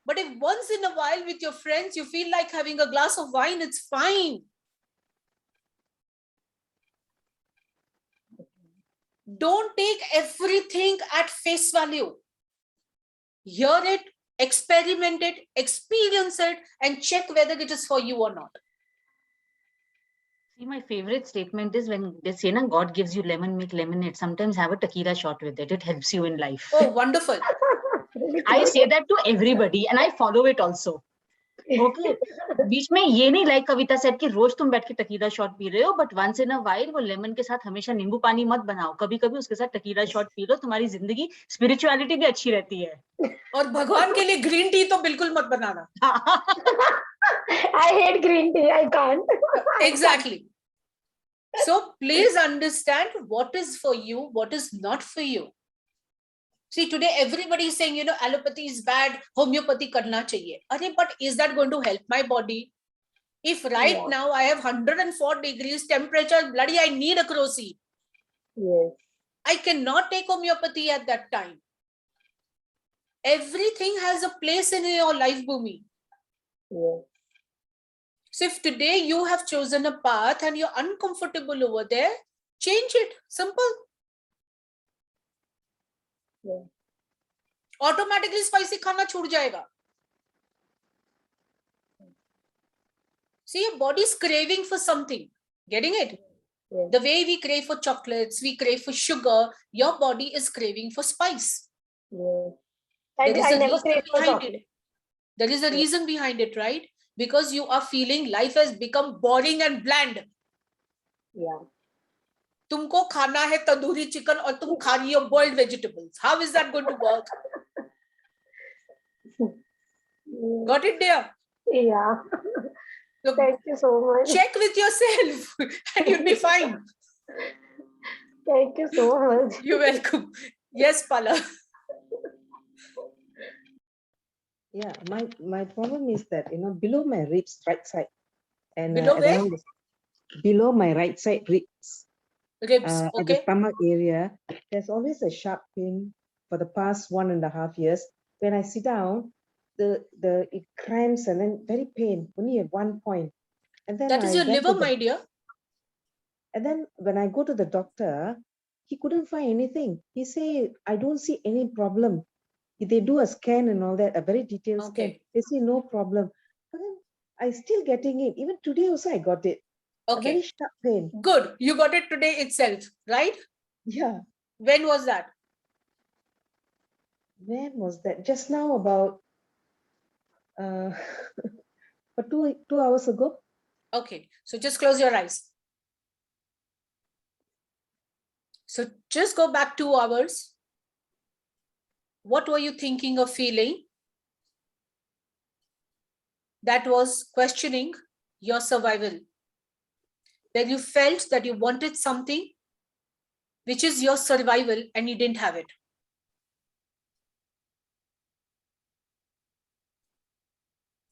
But if once in a while with your friends, you feel like having a glass of wine, it's fine. Don't take everything at face value. Hear it, experiment it, experience it, and check whether it is for you or not. See, my favorite statement is when they say, na, God gives you lemon, make lemonade. Sometimes have a tequila shot with it. It helps you in life. Oh, wonderful. I say that to everybody and I follow it also. Okay. बीच में ये नहीं like कविता said कि रोज तुम बैठ के tequila shot P रहे हो, but once in a while वो लेमन के साथ हमेशा नींबू पानी मत बनाओ, कभी कभी उसके साथ टकीला शॉट पी लो, तुम्हारी जिंदगी स्पिरिचुअलिटी भी अच्छी रहती है. और भगवान के लिए ग्रीन टी तो बिल्कुल मत बनाना. I hate green tea. I can't. Exactly. So please understand what is for you, what is not for you. See, today everybody is saying, allopathy is bad, homeopathy karna chahiye. But is that going to help my body? If right now I have 104 degrees temperature, bloody, I need a Croci. Yes. I cannot take homeopathy at that time. Everything has a place in your life, Bhumi. Yes. So if today you have chosen a path and you're uncomfortable over there, change it. Simple. Yeah. Automatically spicy khana chhud jayega. See, your body's craving for something. Getting it? Yes. The way we crave for chocolates, we crave for sugar, your body is craving for spice. Yes. I never crave for chocolate. There is a reason behind it, right? Because you are feeling life has become boring and bland. Yeah. तुमको खाना है tandoori chicken और तुम खा रही हो boiled vegetables. How is that going to work? Got it, dear? Yeah. So thank you so much. Check with yourself and you'll be fine. Thank you so much. You're welcome. Yes, Pala. Yeah, my problem is that, below my ribs, right side. And below where? below my right side ribs. Ribs, at the okay. stomach area. There's always a sharp pain for the past 1.5 years. When I sit down, it cramps and then very pain, only at one point. And then That is I your went to liver, my dear. and then when I go to the doctor, he couldn't find anything. He said, I don't see any problem. They do a scan and all that, a very detailed scan. Okay. They say no problem. But then I still getting it. Even today also I got it. A very Okay. sharp pain. Good. You got it today itself, right? Yeah. When was that? When was that? Just now about for 2 hours ago. Okay. So just close your eyes. So just go back 2 hours. What were you thinking or feeling that was questioning your survival? When you felt that you wanted something which is your survival and you didn't have it.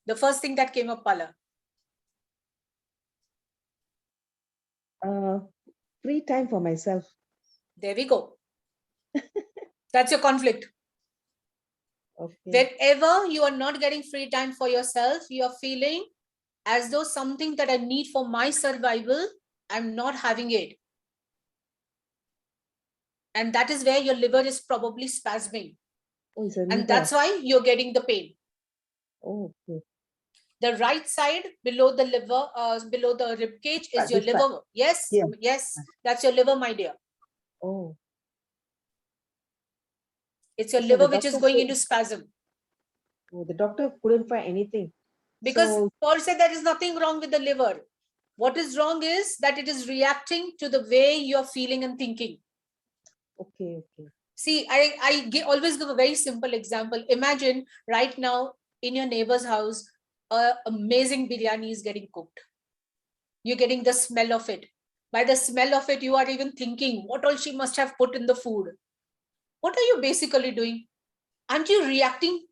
The first thing that came up, Pala. Free time for myself. There we go. That's your conflict. Okay. Whenever you are not getting free time for yourself, you are feeling as though something that I need for my survival, I'm not having it. And that is where your liver is probably spasming. Oh, it's a And liver. that's why you're getting the pain. Oh, okay. The right side below the liver, below the rib cage is your This side. liver. Yes, Yeah. yes, that's your liver, my dear. Oh. It's your So liver the which is doctor going said- into spasm. Oh, the doctor couldn't find anything. Because So- Paul said there is nothing wrong with the liver. What is wrong is that it is reacting to the way you're feeling and thinking. Okay, okay. See, always give a very simple example. Imagine right now in your neighbor's house, amazing biryani is getting cooked. You're getting the smell of it. By the smell of it, you are even thinking, what all she must have put in the food. What are you basically doing? Aren't you reacting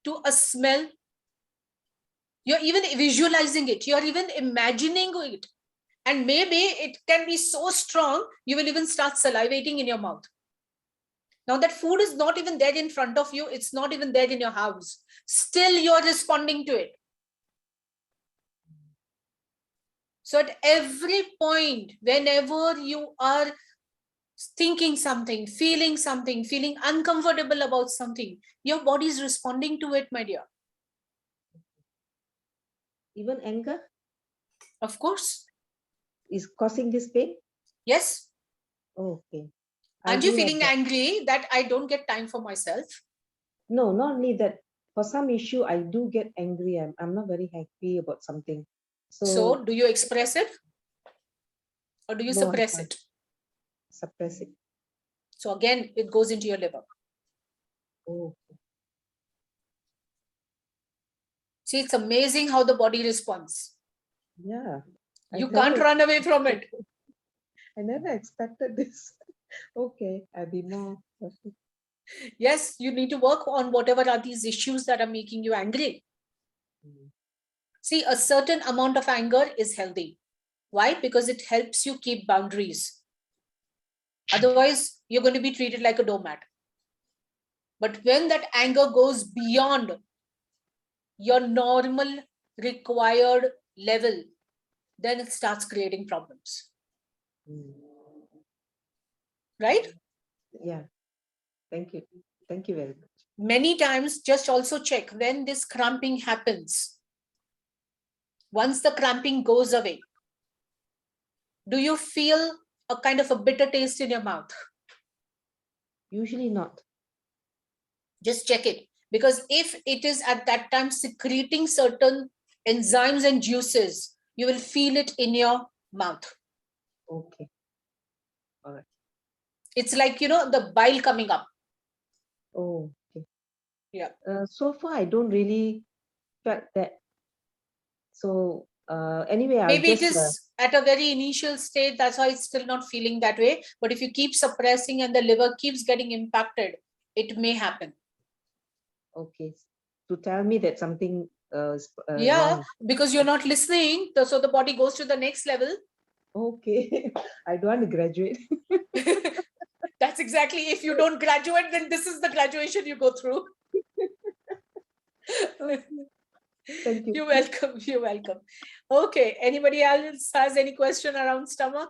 to a smell? You're even visualizing it. You're even imagining it. And maybe it can be so strong, you will even start salivating in your mouth. Now that food is not even there in front of you, it's not even there in your house. Still you're responding to it. So at every point, whenever you are thinking something, feeling uncomfortable about something, your body is responding to it, my dear. Even anger Of course. is causing this pain? Yes. Oh, okay. Aren't I you do have feeling that. angry that I don't get time for myself? No, not only that. For some issue, I do get angry. I'm not very happy about something. So do you express it? Or do you No, I suppress can't. it? Suppress it. So again, it goes into your liver. Oh, See, it's amazing how the body responds. yeah. You can't run away from it. I never expected this. Okay, I'll be more. Yes, you need to work on whatever are these issues that are making you angry. See, a certain amount of anger is healthy. Why? Because it helps you keep boundaries. Otherwise, you're going to be treated like a doormat. But when that anger goes beyond your normal required level, then it starts creating problems. Right? Yeah. Thank you. Thank you very much. Many times, just also check when this cramping happens. Once the cramping goes away, do you feel a kind of a bitter taste in your mouth? Usually not. Just check it. Because if it is at that time secreting certain enzymes and juices, you will feel it in your mouth. Okay. All right. It's like, the bile coming up. Oh, okay. Yeah. So far, I don't really felt that. So anyway, Maybe I'll it just, is at a very initial state. That's why it's still not feeling that way. But if you keep suppressing and the liver keeps getting impacted, it may happen. okay. To tell me that something is Yeah, wrong. because you're not listening. So the body goes to the next level. Okay. I don't want to graduate. That's exactly, if you don't graduate, then this is the graduation you go through. Thank you. You're welcome. You're welcome. Okay. Anybody else has any question around stomach?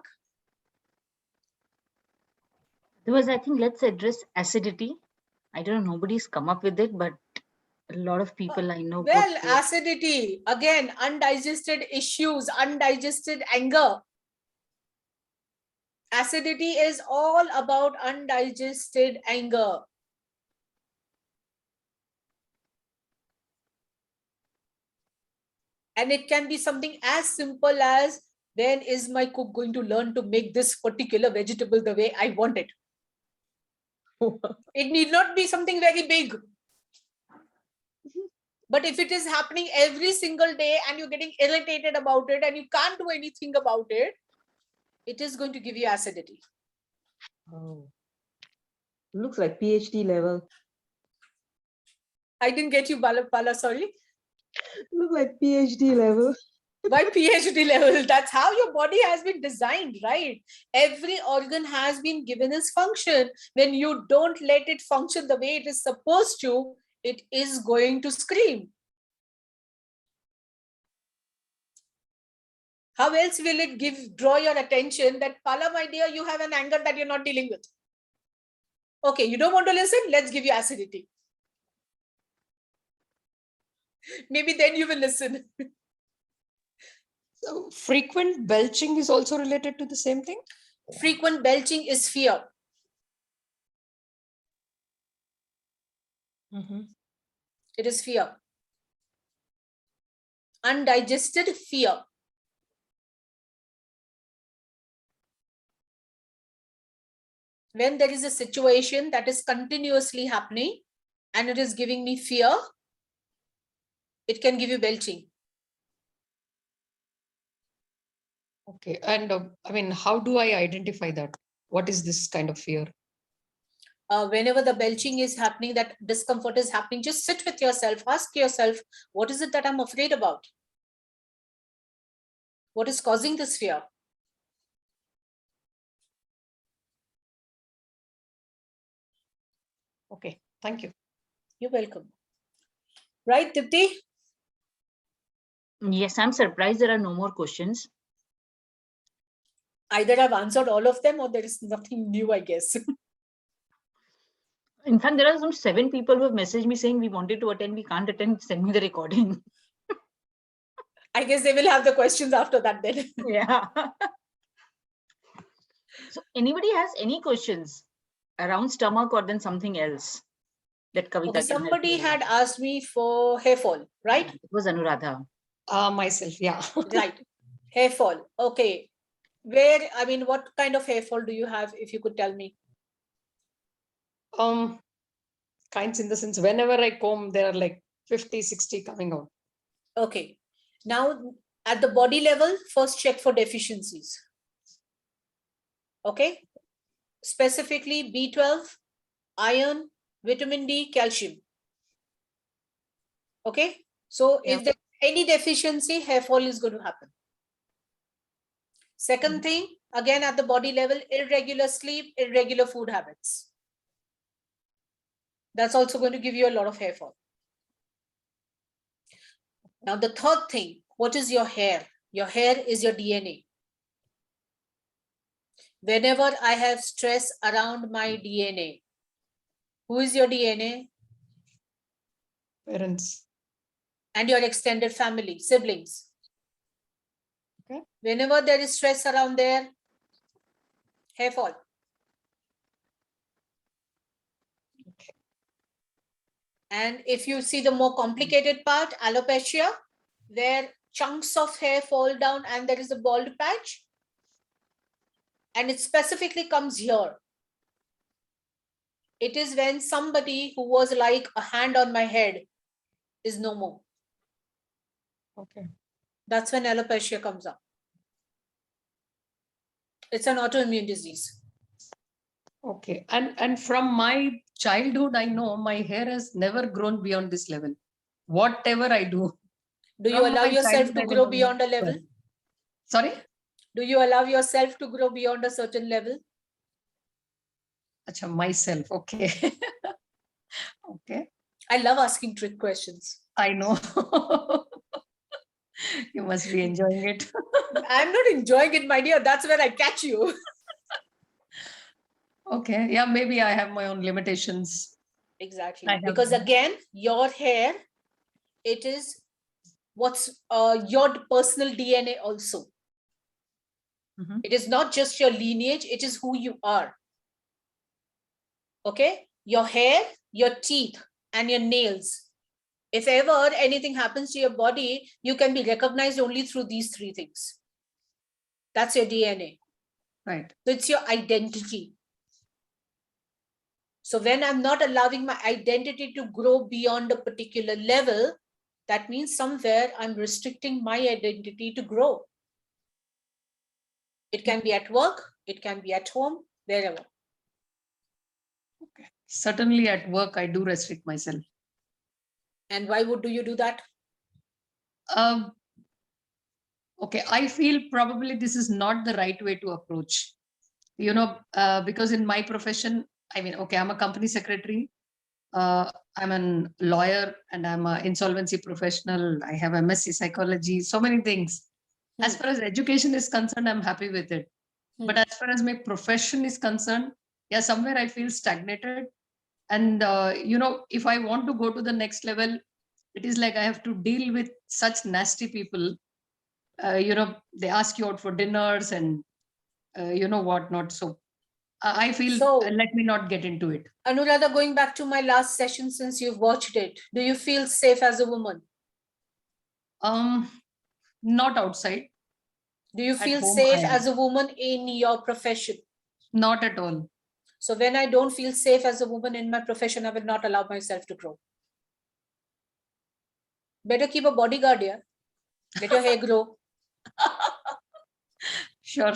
There was, I think, let's address acidity. I don't know, nobody's come up with it, but a lot of people I know. Well, acidity, again, undigested issues, undigested anger. Acidity is all about undigested anger. And it can be something as simple as, when is my cook going to learn to make this particular vegetable the way I want it? It need not be something very big. But if it is happening every single day and you're getting irritated about it and you can't do anything about it, it is going to give you acidity. Oh. Looks like PhD level. I didn't get you, Bala, sorry. Looks like PhD level. By PhD level, that's how your body has been designed, right? Every organ has been given its function. When you don't let it function the way it is supposed to, it is going to scream. How else will it draw your attention that, Pala, my dear, you have an anger that you're not dealing with? Okay, you don't want to listen? Let's give you acidity. Maybe then you will listen. So frequent belching is also related to the same thing? Frequent belching is fear. It is fear. Undigested fear. When there is a situation that is continuously happening and it is giving me fear, it can give you belching. Okay. And I mean, how do I identify that? What is this kind of fear? Whenever the belching is happening, that discomfort is happening, just sit with yourself, ask yourself, what is it that I'm afraid about? What is causing this fear? Okay, thank you. You're welcome. Right, Dipti? Yes, I'm surprised there are no more questions. Either I've answered all of them or there is nothing new, I guess. In fact, there are some 7 people who have messaged me saying we wanted to attend, we can't attend, send me the recording. I guess they will have the questions after that then. Yeah. So anybody has any questions around stomach or then something else that Kavita Okay, can help somebody you with? had asked me for hair fall, right? It was Anuradha. Myself, yeah. Right. Hair fall. Okay. Where, I mean, what kind of hair fall do you have, if you could tell me? Kinds in the sense, whenever I comb, there are like 50, 60 coming out. Okay. Now, at the body level, first check for deficiencies. Okay. Specifically B12, iron, vitamin D, calcium. Okay. So if there's any deficiency, hair fall is going to happen. Second thing, again at the body level, irregular sleep, irregular food habits. That's also going to give you a lot of hair fall. Now the third thing, what is your hair? Your hair is your DNA. Whenever I have stress around my DNA, who is your DNA? Parents. And your extended family, siblings. Okay. Whenever there is stress around there, hair fall. Okay. And if you see the more complicated part, alopecia, where chunks of hair fall down and there is a bald patch, and it specifically comes here. It is when somebody who was like a hand on my head is no more. Okay. That's when alopecia comes up. It's an autoimmune disease. Okay. And from my childhood, I know my hair has never grown beyond this level. Whatever I do. Do you allow yourself to grow beyond a level? Sorry? Do you allow yourself to grow beyond a certain level? Acha, myself. Okay. Okay. I love asking trick questions. I know. You must be enjoying it. I'm not enjoying it, my dear. That's where I catch you. Okay. Yeah, maybe I have my own limitations. Exactly. I have Because them. again, your hair, it is what's your personal DNA also. Mhm. It is not just your lineage, it is who you are. Okay? Your hair, your teeth, and your nails. If ever anything happens to your body, you can be recognized only through these three things. That's your DNA. Right. So it's your identity. So when I'm not allowing my identity to grow beyond a particular level, that means somewhere I'm restricting my identity to grow. It can be at work, it can be at home, wherever. Certainly at work, I do restrict myself. And why would you do that? Okay, I feel probably this is not the right way to approach. Because in my profession, I mean, okay, I'm a company secretary. I'm a lawyer and I'm an insolvency professional. I have MSc psychology, so many things. As far as education is concerned, I'm happy with it. But as far as my profession is concerned, yeah, somewhere I feel stagnated. And, if I want to go to the next level, it is like I have to deal with such nasty people. They ask you out for dinners and, whatnot. So I feel, So- let me not get into it. Anuradha, going back to my last session, since you've watched it, do you feel safe as a woman? Not outside, Do you At feel home, safe I am. as a woman in your profession? not at all. So when I don't feel safe as a woman in my profession, I will not allow myself to grow. Better keep a bodyguard here. Let your hair grow. Sure.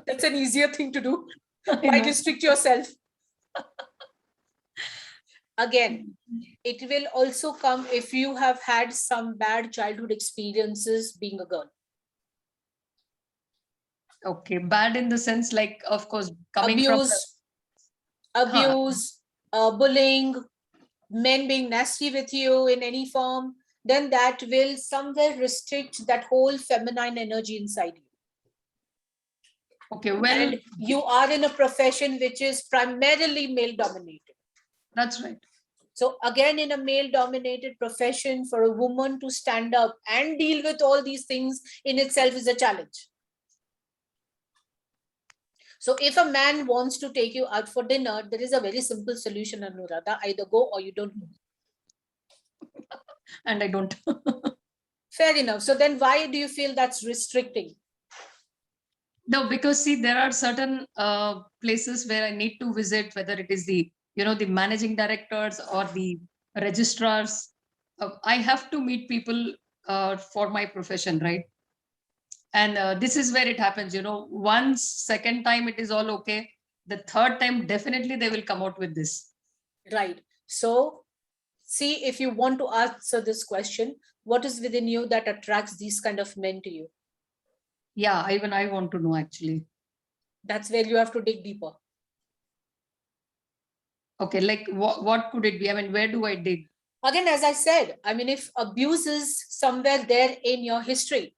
That's an easier thing to do. I Why know. restrict yourself? Again, it will also come if you have had some bad childhood experiences being a girl. Okay, bad in the sense, like, of course, coming from Abuse, bullying, men being nasty with you in any form, then that will somewhere restrict that whole feminine energy inside you. okay, well, And you are in a profession which is primarily male dominated. that's right. So again, in a male dominated profession, for a woman to stand up and deal with all these things in itself is a challenge. So if a man wants to take you out for dinner, there is a very simple solution, Anuradha. Either go or you don't go. And I don't. Fair enough. So then why do you feel that's restricting? No, because see, there are certain places where I need to visit, whether it is the managing directors or the registrars. I have to meet people for my profession, right? And this is where it happens. Once, second time, it is all okay. The third time, definitely they will come out with this. Right. So see, if you want to answer this question, what is within you that attracts these kind of men to you? Yeah, even I want to know, actually. That's where you have to dig deeper. Okay, like what could it be? I mean, where do I dig? Again, as I said, I mean, if abuse is somewhere there in your history,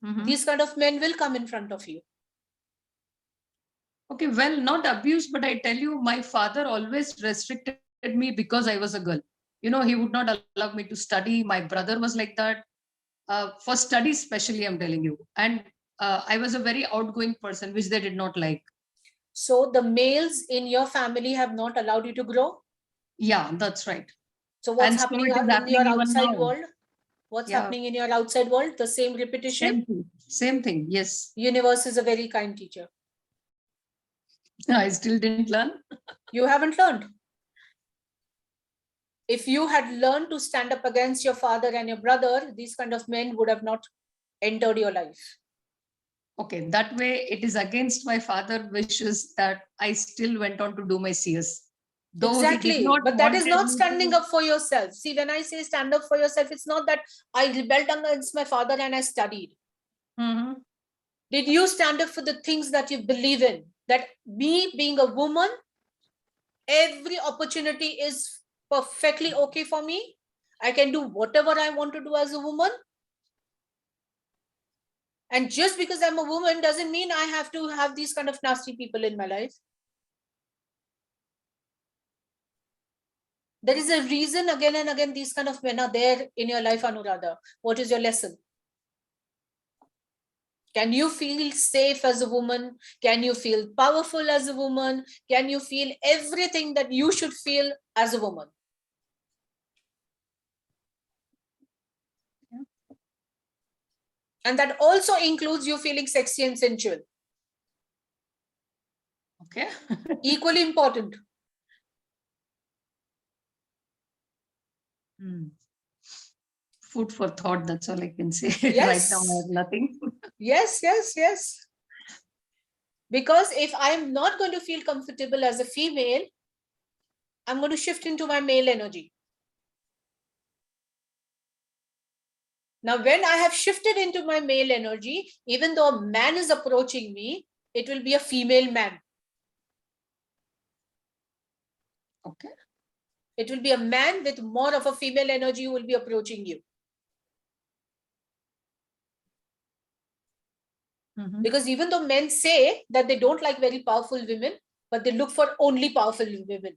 Mhm. these kind of men will come in front of you. Okay, well, not abuse, but I tell you, my father always restricted me because I was a girl. He would not allow me to study. My brother was like that. For studies, especially, I'm telling you. And I was a very outgoing person, which they did not like. So the males in your family have not allowed you to grow. Yeah, that's right. So what's And so happening it is in happening your even outside now. world? What's Yeah. happening in your outside world? The same repetition. Same thing. Yes. Universe is a very kind teacher. I still didn't learn. You haven't learned. If you had learned to stand up against your father and your brother, these kind of men would have not entered your life. Okay, that way it is against my father's wishes that I still went on to do my CS. Though he did Exactly. not But that is wanted not me standing to- up for yourself. See, when I say stand up for yourself, it's not that I rebelled against my father and I studied. Mhm. Did you stand up for the things that you believe in? That me being a woman, every opportunity is perfectly okay for me. I can do whatever I want to do as a woman. And just because I'm a woman doesn't mean I have to have these kind of nasty people in my life. There is a reason again and again these kind of men are there in your life, Anuradha. What is your lesson? Can you feel safe as a woman? Can you feel powerful as a woman? Can you feel everything that you should feel as a woman? And that also includes you feeling sexy and sensual. Okay. Equally important. Food for thought, that's all I can say. Right Yes. now, I have nothing. Yes, yes, yes. Because if I'm not going to feel comfortable as a female, I'm going to shift into my male energy. Now, when I have shifted into my male energy, even though a man is approaching me, it will be a female man. Okay. It will be a man with more of a female energy who will be approaching you. Because even though men say that they don't like very powerful women, but they look for only powerful women.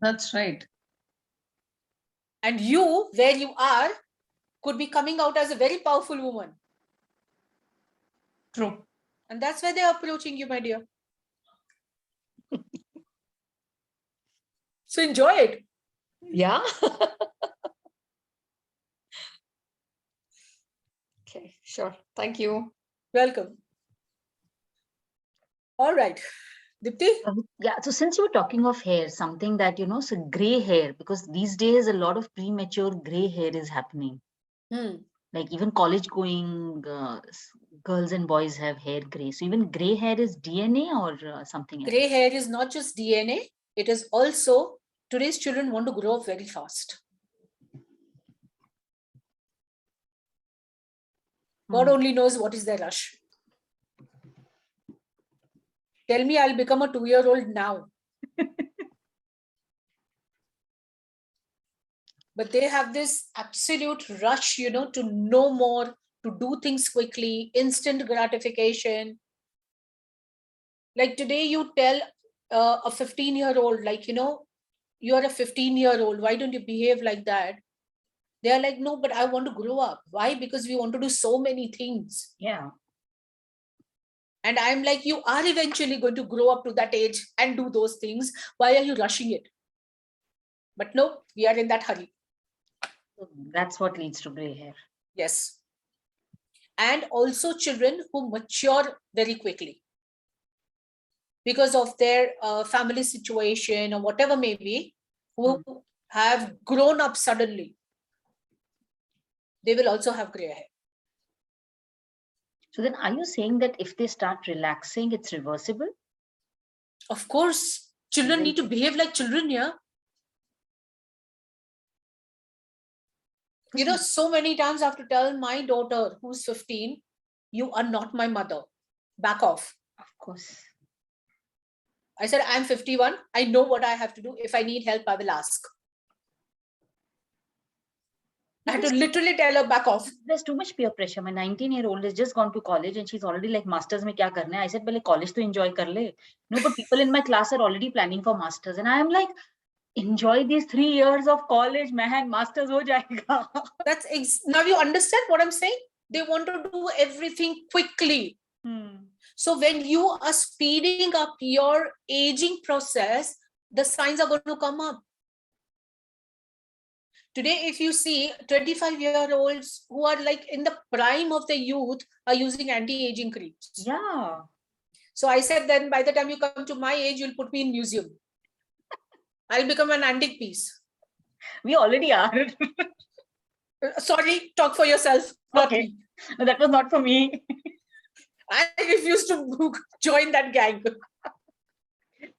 That's right. And you, where you are, could be coming out as a very powerful woman. True. And that's why they're approaching you, my dear. So enjoy it. Yeah. Okay, sure. Thank you. Welcome. All right. Dipti? Yeah, so since you were talking of hair, something that, so gray hair, because these days a lot of premature gray hair is happening. Like even college going girls and boys have hair gray. So even gray hair is DNA or something else? Gray hair is not just DNA. It is also, today's children want to grow up very fast. God only knows what is their rush. Tell me I'll become a 2-year-old now. But they have this absolute rush, to know more, to do things quickly, instant gratification. Like today you tell a 15-year-old, like, you're a 15-year-old, why don't you behave like that? They are like, no, but I want to grow up. Why? Because we want to do so many things. Yeah. And I'm like, you are eventually going to grow up to that age and do those things. Why are you rushing it? But no, we are in that hurry. That's what leads to gray hair. Yes. And also children who mature very quickly because of their family situation or whatever may be, who have grown up suddenly. They will also have gray hair. So then are you saying that if they start relaxing, it's reversible? Of course, children need to behave like children, yeah. So many times I have to tell my daughter who's 15, you are not my mother. Back off. Of course. I said, I'm 51. I know what I have to do. If I need help, I will ask. I had to literally tell her back off. There's too much peer pressure. My 19-year-old has just gone to college and she's already like, masters mein kya karna hai? I said, well, college to enjoy kar le. No, but people in my class are already planning for masters. And I am like, enjoy these 3 years of college, man, masters ho jayega. Now you understand what I'm saying? They want to do everything quickly. So when you are speeding up your aging process, the signs are going to come up. Today, if you see 25-year-olds who are like in the prime of the youth are using anti-aging creams. Yeah. So I said, then by the time you come to my age, you'll put me in museum. I'll become an antique piece. We already are. Sorry, talk for yourself. Okay. No, that was not for me. I refuse to join that gang.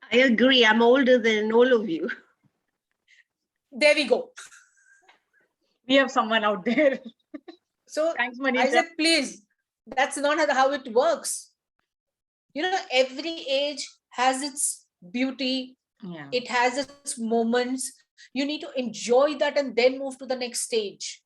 I agree. I'm older than all of you. There we go. We have someone out there. So thanks, Manisha. I said, please, That's not how it works. You know, every age has its beauty. Yeah. It has its moments. You need to enjoy that and then move to the next stage.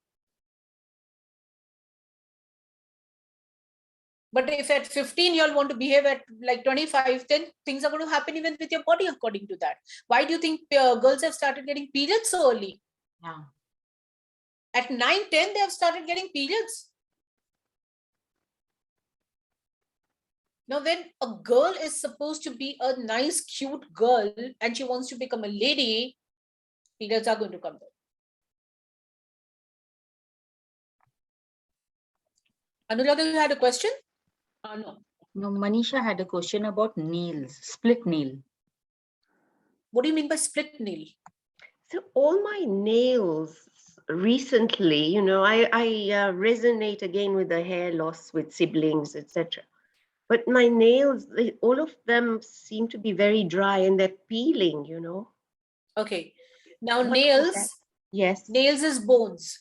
But if at 15 you all want to behave at like 25, then things are going to happen even with your body according to that. Why do you think girls have started getting periods so early? Yeah. At 9, 10, they have started getting periods. Now, when a girl is supposed to be a nice, cute girl and she wants to become a lady, periods are going to come there. Anuradha, you had a question? No. No, Manisha had a question about nails, split nail. What do you mean by split nail? So all my nails recently, you know, I resonate again with the hair loss with siblings, etc. But my nails, all of them seem to be very dry and they're peeling, you know. Okay. Now, What nails, about that? Yes. nails is bones.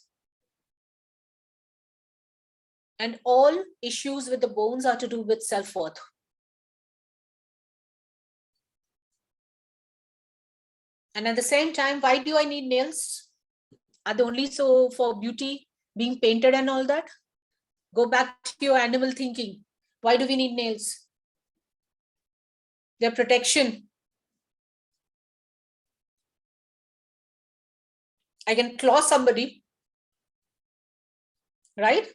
And all issues with the bones are to do with self-worth. And at the same time, why do I need nails? Are they only so for beauty, being painted and all that? Go back to your animal thinking. Why do we need nails? Their protection. I can claw somebody, right?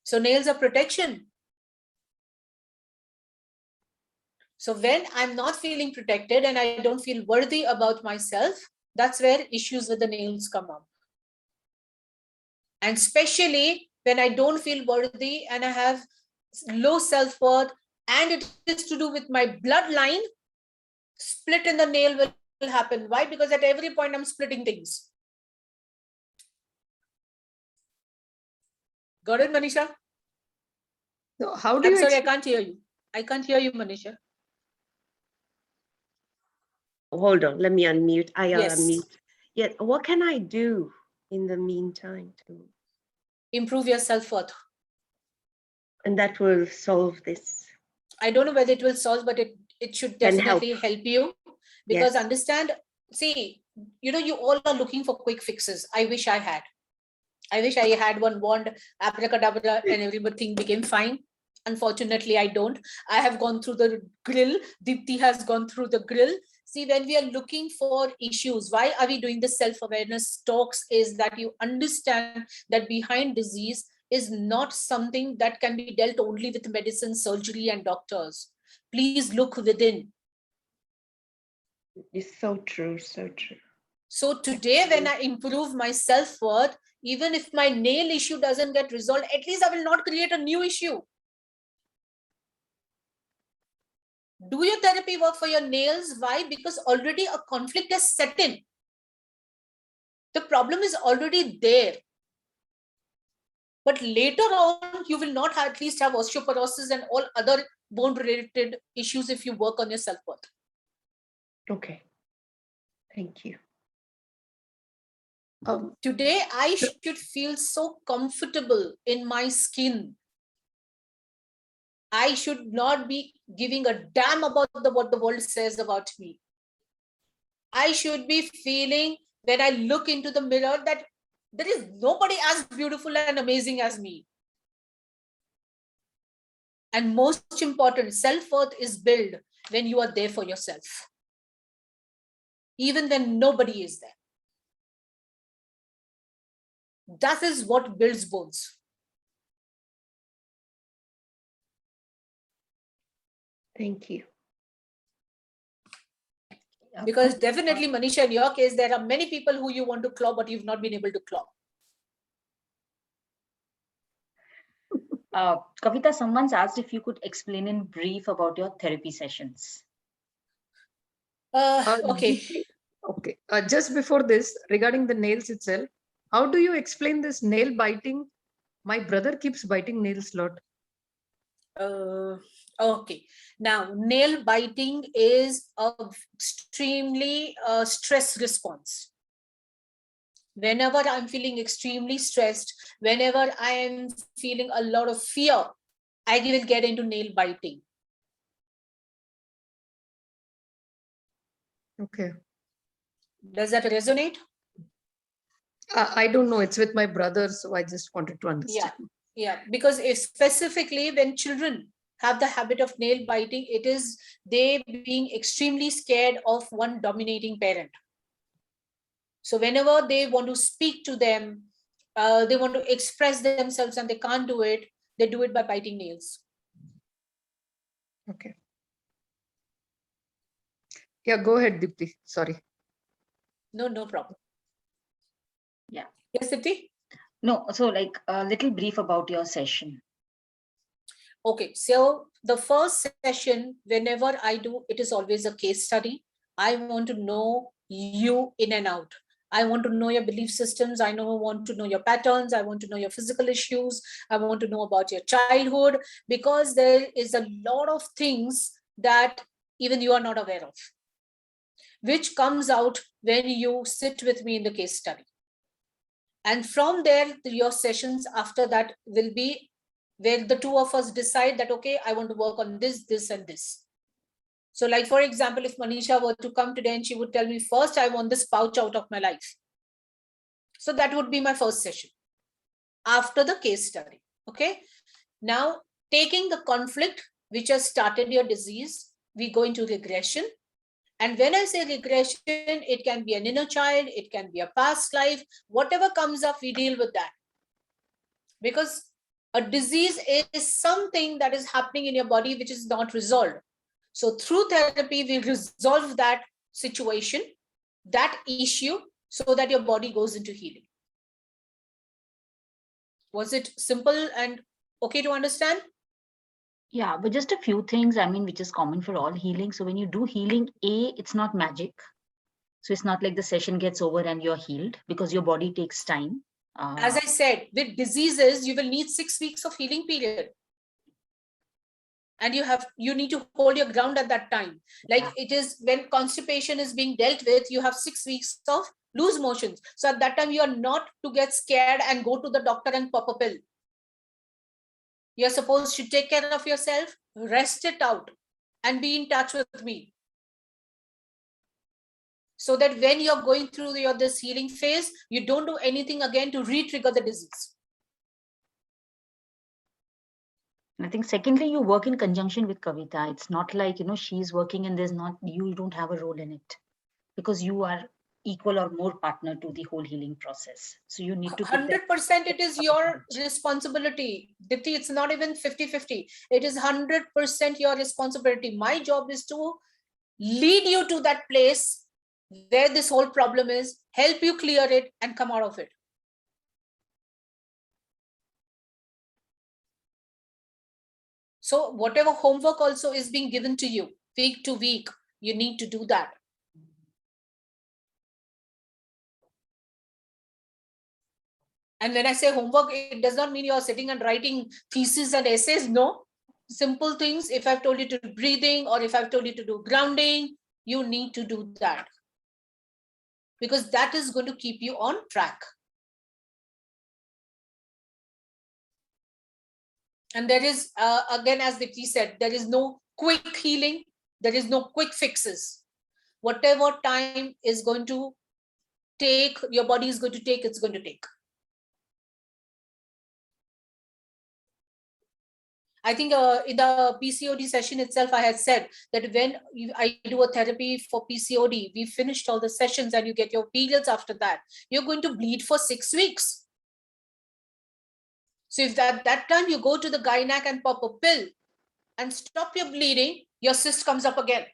So nails are protection. So when I'm not feeling protected and I don't feel worthy about myself, that's where issues with the nails come up. And especially when I don't feel worthy and I have low self-worth and it is to do with my bloodline, split in the nail will happen. Why? Because at every point I'm splitting things. Got it, Manisha? So how do I'm you sorry, I can't hear you. I can't hear you, Manisha. Hold on, let me unmute. I Yes. unmute. Yeah, what can I do in the meantime to? Improve your self-worth. And that will solve this. I don't know whether it will solve, but it should Can definitely help you. Because Yes. understand, see, you know, you all are looking for quick fixes. I wish I had. I wish I had one wand, abracadabra, and everything became fine. Unfortunately, I don't. I have gone through the grill. Deepti has gone through the grill. See, when we are looking for issues, why are we doing the self-awareness talks? Is that you understand that behind disease is not something that can be dealt only with medicine, surgery, and doctors. Please look within. It's so true, so true. So today, when I improve my self-worth, even if my nail issue doesn't get resolved, at least I will not create a new issue. Do your therapy work for your nails. Why? Because already a conflict has set in. The problem is already there. But later on, you will not at least have osteoporosis and all other bone-related issues if you work on your self-worth. Okay. Thank you. Today, I should feel so comfortable in my skin. I should not be giving a damn about what the world says about me. I should be feeling when I look into the mirror that there is nobody as beautiful and amazing as me. And most important, self-worth is built when you are there for yourself. Even when nobody is there. That is what builds bones. Thank you. Because definitely, Manisha, in your case, there are many people who you want to claw, but you've not been able to claw. Kavita, someone's asked if you could explain in brief about your therapy sessions. Okay. Okay. Just before this, regarding the nails itself, how do you explain this nail biting? My brother keeps biting nails a lot. Okay. Now, nail biting is an extremely stress response. Whenever I'm feeling extremely stressed, whenever I am feeling a lot of fear, I will get into nail biting. Okay. Does that resonate? I don't know. It's with my brother, so I just wanted to understand. Yeah, because if specifically when children have the habit of nail biting, it is they being extremely scared of one dominating parent. So whenever they want to speak to them, they want to express themselves and they can't do it, they do it by biting nails. Okay. Yeah, go ahead, Dipti. Sorry. No problem. Yeah. Yes, Dipti? No, so like a little brief about your session. Okay, so the first session, whenever I do, it is always a case study. I want to know you in and out. I want to know your belief systems. I want to know your patterns. I want to know your physical issues. I want to know about your childhood, because there is a lot of things that even you are not aware of, which comes out when you sit with me in the case study. And from there, your sessions after that will be where the two of us decide that, okay, I want to work on this, this, and this. So like, for example, if Manisha were to come today and she would tell me, first, I want this pouch out of my life. So that would be my first session after the case study. Okay. Now, taking the conflict which has started your disease, we go into regression. And when I say regression, it can be an inner child, it can be a past life, whatever comes up, we deal with that. Because a disease is something that is happening in your body which is not resolved. So through therapy, we resolve that situation, that issue, so that your body goes into healing. Was it simple and okay to understand? Yeah, but just a few things, I mean, which is common for all healing. So when you do healing, it's not magic. So it's not like the session gets over and you're healed, because your body takes time. As I said, with diseases, you will need 6 weeks of healing period. And you need to hold your ground at that time. Like it is when constipation is being dealt with, you have 6 weeks of loose motions. So at that time, you are not to get scared and go to the doctor and pop a pill. You're supposed to take care of yourself, rest it out, and be in touch with me. So that when you're going through this healing phase, you don't do anything again to re-trigger the disease. I think secondly, you work in conjunction with Kavita. It's not like, she's working and you don't have a role in it, because you are equal or more partner to the whole healing process. So you need to 100% it is your responsibility. Dipti, it's not even 50-50. It is 100% your responsibility. My job is to lead you to that place where this whole problem is, help you clear it and come out of it. So whatever homework also is being given to you week to week, you need to do that. And when I say homework, it does not mean you're sitting and writing theses and essays. No, simple things. If I've told you to do breathing, or if I've told you to do grounding, you need to do that, because that is going to keep you on track. And there is, again, as Dipti said, there is no quick healing. There is no quick fixes. Whatever time is going to take, your body is going to take, it's going to take. I think in the PCOD session itself, I had said that when I do a therapy for PCOD, we finished all the sessions and you get your periods after that, you're going to bleed for 6 weeks. So if that time you go to the gynac and pop a pill and stop your bleeding, your cyst comes up again.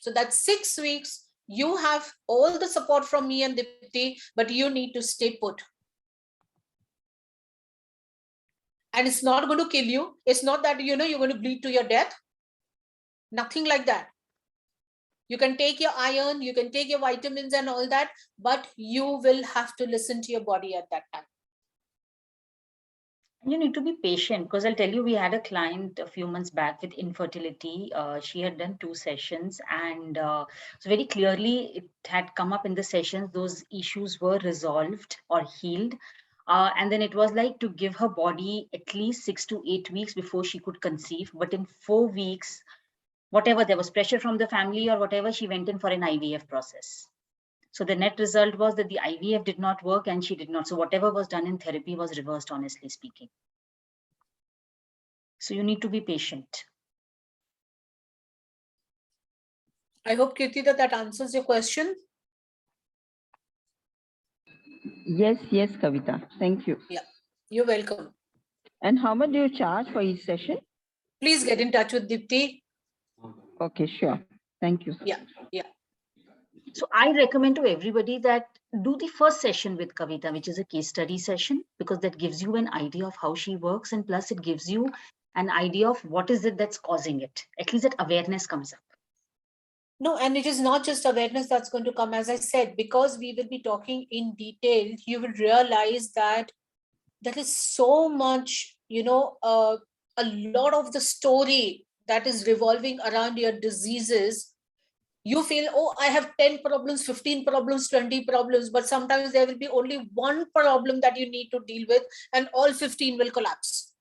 So that's 6 weeks. You have all the support from me and Dipti, but you need to stay put. And it's not going to kill you. It's not that, you're going to bleed to your death. Nothing like that. You can take your iron, you can take your vitamins and all that, but you will have to listen to your body at that time. You need to be patient, because I'll tell you, we had a client a few months back with infertility. She had done 2 sessions, and so very clearly it had come up in the sessions, those issues were resolved or healed. And then it was like to give her body at least 6 to 8 weeks before she could conceive. But in 4 weeks, whatever, there was pressure from the family or whatever, she went in for an IVF process. So the net result was that the IVF did not work and she did not. So whatever was done in therapy was reversed, honestly speaking. So you need to be patient. I hope, Kirti, that answers your question. Yes, Kavita. Thank you. You're welcome. And how much do you charge for each session? Please get in touch with Dipti. Okay, sure. Thank you. Yeah. So I recommend to everybody that do the first session with Kavita, which is a case study session, because that gives you an idea of how she works. And plus it gives you an idea of what is it that's causing it. At least that awareness comes up. No, and it is not just awareness that's going to come, as I said, because we will be talking in detail, you will realize that there is so much, a lot of the story that is revolving around your diseases. You feel, oh, I have 10 problems, 15 problems, 20 problems, but sometimes there will be only one problem that you need to deal with and all 15 will collapse.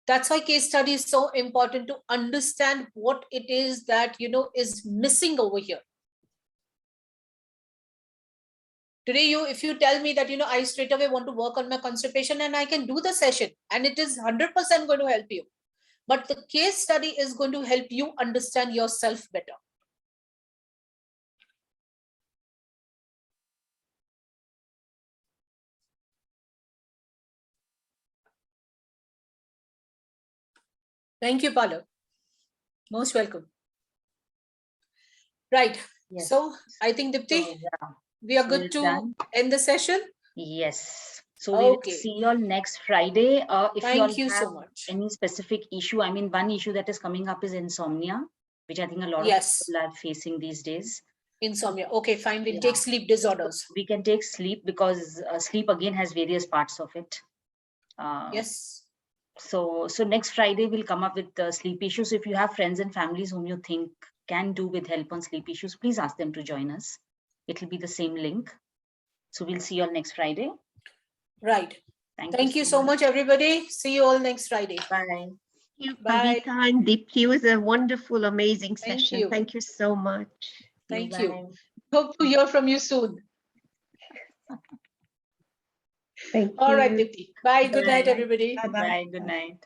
That's why case study is so important, to understand what it is that, is missing over here. Today, if you tell me that, I straight away want to work on my constipation, and I can do the session and it is 100% going to help you. But the case study is going to help you understand yourself better. Thank you, Palo. Most welcome. Right. Yes. So I think, Dipti, So, yeah. we are So good we're to done. end the session. Yes. So we will Okay. see you all next Friday. If Thank you you all so have much. any specific issue, I mean, one issue that is coming up is insomnia, which I think a lot Yes. of people are facing these days. Insomnia. Okay, fine. We'll Yeah. take sleep disorders. We can take sleep, because sleep again has various parts of it. Yes. So next Friday we'll come up with the sleep issues. If you have friends and families whom you think can do with help on sleep issues, please ask them to join us. It'll be the same link. So we'll see you all next Friday. Right. Thank you so much, everybody. See you all next Friday. Bye. Thank you, Bye. Kavita and Dipti. It was a wonderful, amazing Thank session. you. Thank you so much. Thank Bye. you. Hope to hear from you soon. Thank All right, you. Dipti. Bye. Good night, Bye. everybody. Bye-bye. Bye. Good night.